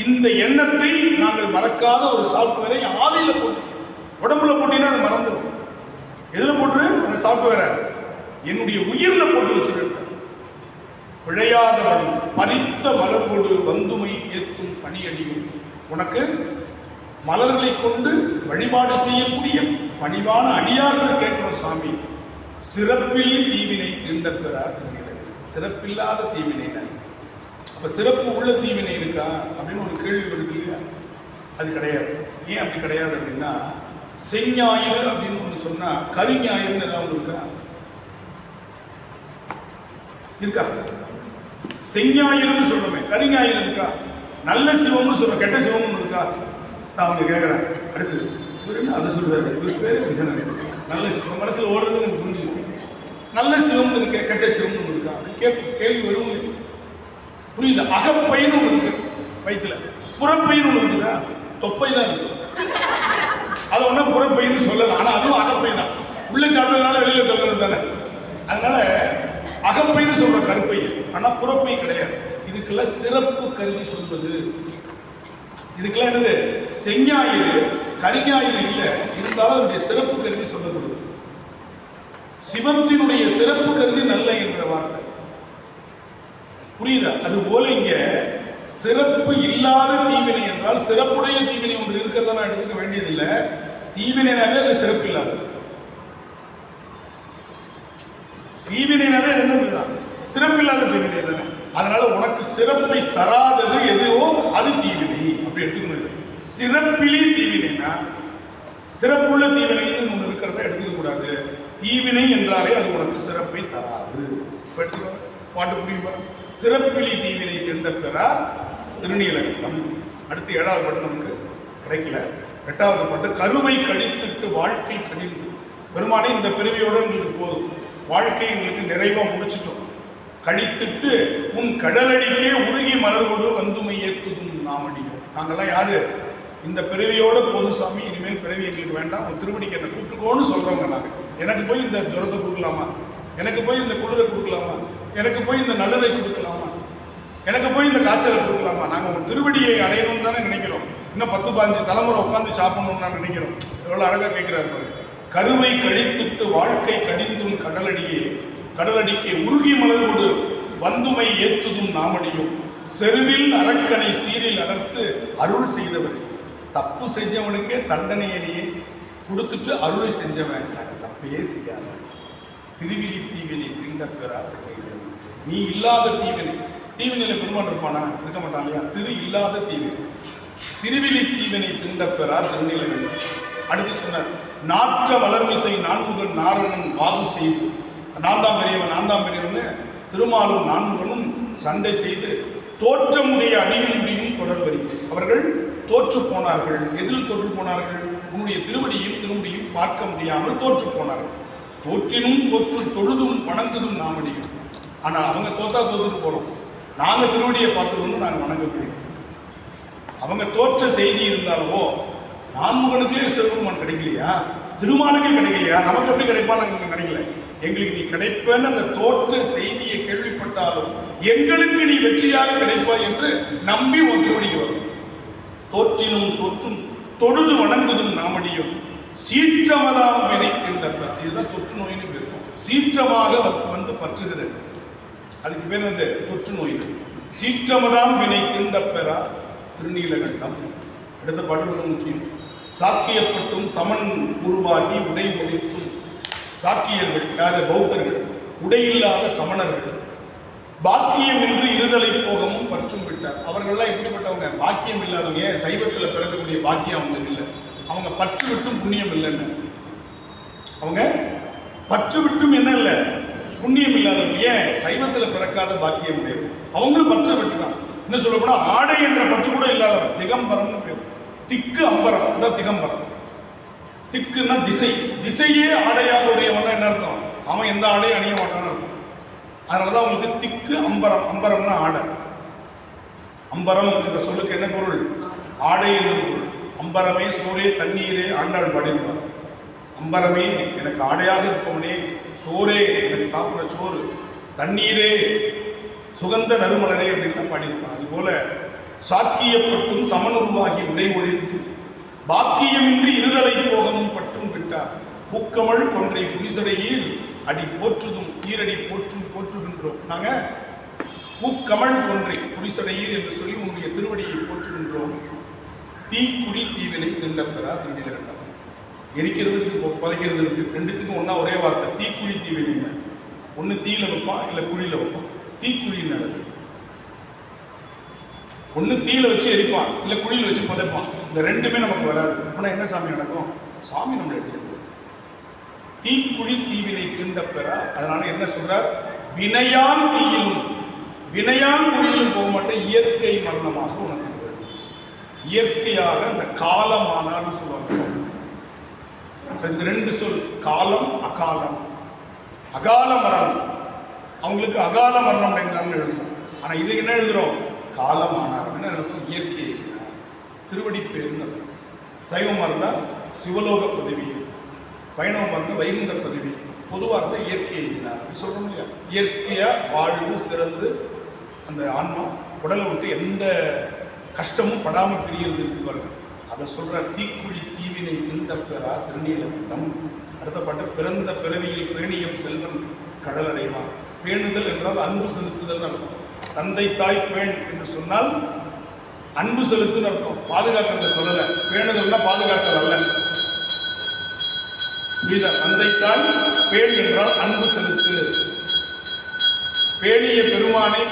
இந்த எண்ணத்தை நாங்கள் மறக்காத ஒரு சாஃப்ட்வேரை ஆவியில போட்டு, உடம்புல போட்டீங்கன்னா அது மறந்துடும். எதுல போட்டு? அந்த சாஃப்ட்வேரை என்னுடைய உயிர்ல போட்டு வச்சிருக்க. பிழையாதவன் பறித்த மலர்கொடு வந்துமை ஏற்கும் பணியடியும். உனக்கு மலர்களை கொண்டு வழிபாடு செய்யக்கூடிய பணிவான அடியார்கள் கேட்கிறோம் சாமி, சிறப்பிலி தீவினை தீண்ட பெறா திருநிலை. சிறப்பில்லாத தீவினை. அப்ப சிறப்பு உள்ள தீவினை இருக்கா அப்படின்னு ஒரு கேள்வி வருது இல்லையா? அது கிடையாது. ஏன் அப்படி கிடையாது அப்படின்னா, செஞ்ஞாயிறு அப்படின்னு ஒன்று சொன்னா கரிஞாயிறுன்னு ஏதாவது இருக்கா? இருக்கா? செஞ்ஞாயிறுன்னு சொல்றோமே, கரிஞாயிறு இருக்கா? நல்ல சிவம்னு சொல்றோம், கெட்ட சிவம்னு இருக்கா? அவங்க கேட்குறாங்க. அடுத்து இவர் என்ன அதை சொல்றாரு, இவர் பேர் நல்ல சிவம் மனசில் ஓடுறது எனக்கு புரிஞ்சுக்கும். நல்ல சிவம்னு இருக்க, கெட்ட சிவம்னு இருக்கா? கேள்வி வரும். புரியுது? அகப்பைன்னு ஒன்று இருக்கு வயிற்றுல, புறப்பைன்னு ஒன்று இருக்குதா? தொப்பை தான் இருக்கு. அதை ஒன்றா புறப்பைன்னு சொல்லலாம். ஆனால் அதுவும் அகப்பை தான். உள்ள சாப்பிட்டதுனால வெளியில தள்ளுறது தானே. அதனால அகப்பைன்னு சொல்ற கருப்பை, ஆனால் புறப்பை கிடையாது. இதுக்கெல்லாம் சிறப்பு கருதி சொல்வது. இதுக்கெல்லாம் என்னது? செஞ்ஞாயிறு கரிஞாயிறு இல்லை, இருந்தாலும் அதனுடைய சிறப்பு கருதி சொல்லப்படுது. சிவத்தினுடைய சிறப்பு கருதி நல்ல என்ற வார்த்தை புரியுதா? அது போல இங்க சிறப்பு இல்லாத தீவினை என்றால் சிறப்புடைய தீவினை ஒன்று இருக்கிறத நான் எடுத்துக்க வேண்டியதில்லை. தீவினைனாவே அது சிறப்பு இல்லாதது. தீவினைனாவே என்னதுதான்? சிறப்பு இல்லாத தீவினை தானே. அதனால உனக்கு சிறப்பை தராதது எதுவோ அது தீவினை அப்படி எடுத்துக்கணும். சிறப்பிலி தீவினைனா சிறப்புள்ள தீவினைன்னு ஒன்று இருக்கிறத எடுத்துக்க கூடாது. தீவினை என்றாலே அது உனக்கு சிறப்பை தராது. பாட்டு புரியும். சிறப்பிலி தீவினை திண்ட பெறா திருநீலகண்டம். அடுத்து 7வது பாட்டு நமக்கு கிடைக்கல. 8வது பாட்டு கருவை கடித்துட்டு வாழ்க்கை கடிந்து. பெருமானே இந்த பிறவியோடு எங்களுக்கு போதும், வாழ்க்கை எங்களுக்கு நிறைவாக முடிச்சிட்டோம். கடித்துட்டு உன் கடலடிக்கே உருகி மலர்கொடு வந்துமை ஏற்றுதும் நாமடியும். நாங்கள்லாம் யாரு? இந்த பிறவியோட போதும் சாமி, இனிமேல் பிறவி எங்களுக்கு வேண்டாம், உன் திருவடிக்கு என்னை கூப்பிட்டுக்கோன்னு சொல்றவங்க நாங்கள். எனக்கு போய் இந்த ஜுரத்தை கொடுக்கலாமா? எனக்கு போய் இந்த குளிரை கொடுக்கலாமா? எனக்கு போய் இந்த நல்லதை கொடுக்கலாமா? எனக்கு போய் இந்த காய்ச்சலை கொடுக்கலாமா? நாங்கள் உன் திருவடியை அடையணும்னு தானே நினைக்கிறோம். இன்னும் 10-15 தலைமுறை உட்காந்து சாப்பிடணும்னு நான் நினைக்கிறோம். எவ்வளோ அழகாக கேட்கிறாரு பாருங்க. கருவை கழித்துட்டு வாழ்க்கை கடிந்தும் கடலடிக்கே உருகி மலர்கொடு வந்துமை ஏத்துதும் நாமடியும். செருவில் அரக்கனை சீரில் அடர்த்து அருள் செய்தவர். தப்பு செஞ்சவனுக்கே தண்டனையனையே கொடுத்துட்டு அருளை செஞ்சவன். நாங்கள் தப்பையே செய்யாத திருவிழி தீவினை திண்ட பெறா திருநீலகண்டம். நீ இல்லாத தீவினை. தீவினையில் பெருமான் இருப்பானா? இருக்க மாட்டான் இல்லையா? திரு இல்லாத தீவினை. திருவிழி தீவினை திண்ட பெறா திருநீலகண்டம். அடுத்து சொன்னார், நாற்ற மலர்மிசை நான்முகன் நாரணன் வாது செய்து. நான் தான் பெரியவன் திருமாலும் நான்முகனும் சண்டை செய்து தோற்றமுடைய அடியும் முடியும் தொடர்வரி. அவர்கள் தோற்று போனார்கள். எதில் தோற்று போனார்கள்? உன்னுடைய திருவடியும் திருமுடியும் பார்க்க முடியாமல் தோற்று போனார்கள். தோற்றினும் தோற்று தொழுதும் வணங்குதும் நாமடியும். ஆனால் அவங்க தோத்துட்டு போகிறோம், நாங்கள் திருவடியை பார்த்துக்கொண்டு நாங்கள் வணங்கக்கூடிய. அவங்க தோற்ற செய்தி இருந்தாலவோ நான்முகனுக்கே சிவபெருமான் கிடைக்கலையா? திருமாலுக்கே கிடைக்கலையா? நமக்கு எப்படி கிடைப்பான்னு நாங்கள் கிடைக்கல. எங்களுக்கு நீ கிடைப்பேன்னு அந்த தோற்ற செய்தியை கேள்விப்பட்டாலும் எங்களுக்கு நீ வெற்றியாக கிடைப்பாய் என்று நம்பி உன் திருவடிக்கு வரும். தோற்றினும் தோற்றும் தொழுது வணங்குதும் நாமடியும் சீற்றமதாம் வினை திண்டப்ப. இதுதான் தொற்று நோயின்னு பேர். சீற்றமாக வந்து பற்றுகிறது, அதுக்கு பேர் வந்து தொற்று நோய். சீற்றமதாம் வினை திண்டப்பெறா திருநீலகண்டம். அடுத்த பாட்டு ரொம்ப முக்கியம். சாக்கியப்பட்டும் சமன் உருவாகி உடை ஒழித்தும். சாக்கியர்கள் யாரு? பௌத்தர்கள். உடையில்லாத சமணர்கள். பாக்கியம் என்று இருதலை போகமும் பற்றும் விட்டார். அவர்கள்லாம் எப்படிப்பட்டவங்க? பாக்கியம் இல்லாதவங்க. ஏன்? சைவத்தில் பிறக்கக்கூடிய பாக்கியம் அவங்களுக்கு இல்லை. அவங்க பற்று விட்டும் புண்ணியம் இல்லைன்னு. அவங்க பற்று விட்டும் என்ன இல்லை? புண்ணியம் இல்லாதவங்க. ஏன்? சைவத்தில் பிறக்காத பாக்கியம் உடையவங்க. அவங்களும் பற்று விட்டுதான். என்ன சொல்ல போனா ஆடை என்ற பற்று கூட இல்லாதவன் திகம்பரம்னு பேர். திக்கு அம்பரம், அதான் திகம்பரம். திக்குன்னா திசை, திசையே ஆடையாக உடையவன் என்ன அர்த்தம்? அவன் எந்த ஆடையும் அணிய மாட்டான்னு அர்த்தம். அதனாலதான் உங்களுக்கு திக்கு அம்பரம், அம்பரம்னா ஆடை. அம்பரம் என்ற சொல்லுக்கு என்ன பொருள்? ஆடை என்ற பொருள். அம்பரமே சோரே தண்ணீரே ஆண்டாள் பாடியிருப்பார். அம்பரமே எனக்கு ஆடையாக இருப்பவனே, சோரே எனக்கு சாப்பிட்ற சோறு, தண்ணீரே சுகந்த நறுமலரே அப்படின்னு பாடியிருப்பான். அதுபோல சாக்கியப்பட்டும் சமனுருவாகி உடை ஒழித்து பாக்கியமின்றி இருதலை போகமும் பற்றும் விட்டார். பூக்கமழ் கொன்றை புரிசடையில் அடி போற்றுதும் ஈரடி போற்றுகின்றோம். நாங்க பூக்கமழ் கொன்றை புரிசடையீர் என்று சொல்லி உன்னுடைய திருவடியை போற்றுகின்றோம். தீக்குடி தீவினை திண்டப்பெறா திருநீலகண்டம். எரிக்கிறது இருக்கு, புதைக்கிறது இருக்கு, ரெண்டுத்துக்கும் ஒன்னா ஒரே வார்த்தை தீக்குழி தீவினை. ஒன்று தீயில வைப்பான், இல்லை குழியில வைப்பான். தீக்குழின்னு நடக்குது. ஒன்று தீயில வச்சு எரிப்பான், இல்லை குழியில் வச்சு புதைப்பான். இந்த ரெண்டுமே நமக்கு வராது. அப்படின்னா என்ன சாமி நடக்கும்? சாமி நம்மளை எடுத்துட்டு போகும். தீக்குழி தீவினை திண்டப்பெறா. அதனால என்ன சொல்றார்? வினையால் தீயிலும் வினையால் குழியிலும் போக மாட்டேன், இயற்கை மரணமாக உணர்ந்து இயற்கையாக அந்த காலமானார்னு சொல்லுவாங்க. இந்த ரெண்டு சொல், காலம் அகாலம். அகால மரணம், அவங்களுக்கு அகால மரணம் அடைந்தார்னு எழுதுறோம். ஆனா இது என்ன எழுதுறோம்? காலமானார் அப்படின்னா எழுதுறோம். இயற்கை எழுதினார், திருவடி பேருன்னு இருக்கும். சைவமாக இருந்தால் சிவலோக பதவி, வைணவமாக இருந்தால் வைகுண்ட பதவி, பொதுவாக இருந்தால் இயற்கை எழுதினார் அப்படி சொல்கிறோம் இல்லையா? இயற்கையாக வாழ்ந்து சிறந்து அந்த ஆன்மா உடலை விட்டு எந்த கஷ்டமும் படாமல் பிரியறது இருக்கு பாருங்க. அதை சொல்ற தீக்குழி தீவினை திண்டப்பெறா திருநீலகண்டம். அடுத்த பாட்டு, பிறந்த பிறவியில் பேணியம் செல்வன் கடல் அடைவான். பேணுதல் என்றால் அன்பு செலுத்துதல் அர்த்தம். தந்தை தாய் பேண் என்று சொன்னால் அன்பு செலுத்துன்னு அர்த்தம். பாதுகாக்கிறத சொல்லல. பேணுதல்னா பாதுகாத்தல் அல்ல. புரியுதா? தந்தை தாய் பேண் என்றால் அன்பு செலுத்து. பேணிய பெருமானை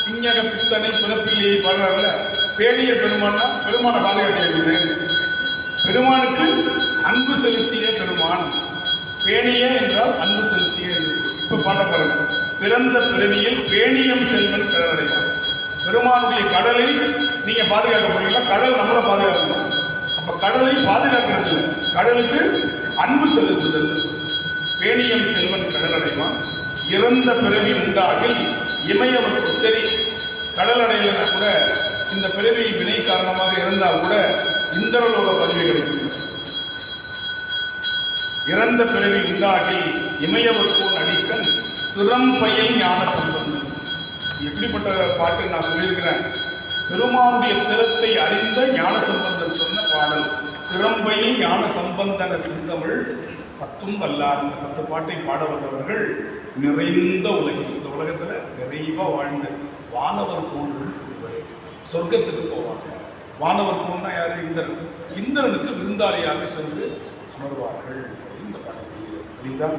பிஞக பித்தனை பிறப்பிலேயே பாடுறாருல. பேணிய பெருமானா பெருமான பாதுகாப்பு. பெருமானுக்கு அன்பு செலுத்திய பெருமான். பேணிய என்றால் அன்பு செலுத்திய. இப்ப பாட பாருங்க. பிறந்த பிறவியில் பேணியம் செல்வன் கடலடைவான். பெருமானுடைய கடலை நீங்க பாதுகாக்க போறீங்களா? கடல் நம்மளை பாதுகாக்கணும். அப்ப கடலை பாதுகாக்கிறது இல்லை, கடலுக்கு அன்பு செலுத்துதல். பேணியம் செல்வன் கடலடைவான். இறந்த பிறவி உண்டாகில் இமயவர்க்கு. சரி, கடல் அடையலைன்னா கூட இந்த பிறவியில் வினை காரணமாக இருந்தால் கூட இந்திரலோக பதவி கிடைக்கும். இறந்த பிறவி உண்டாகில் இமயவர்க்கோன் அடிக்கன் திறம்பயில் ஞான சம்பந்தன். எப்படிப்பட்ட பாட்டு நான் சொல்லியிருக்கிறேன். பெருமானுடைய திறத்தை அறிந்த ஞான சம்பந்தன் சொன்ன பாடல். திறம்பயில் ஞான சம்பந்தன சிந்தமிழ் பத்தும் வல்லார். இந்த 10 பாட்டை பாட வந்தவர்கள் நிறைந்த உலகம். இந்த உலகத்துல நிறைவா வாழ்ந்து வானவர் போன்று சொர்க்கத்துக்கு போவாங்க. வானவர் போன்னா யாரு? இந்திரன். இந்திரனுக்கு விருந்தாளியாக சென்று அமர்வார்கள். இந்த பாடல் புரியுதா?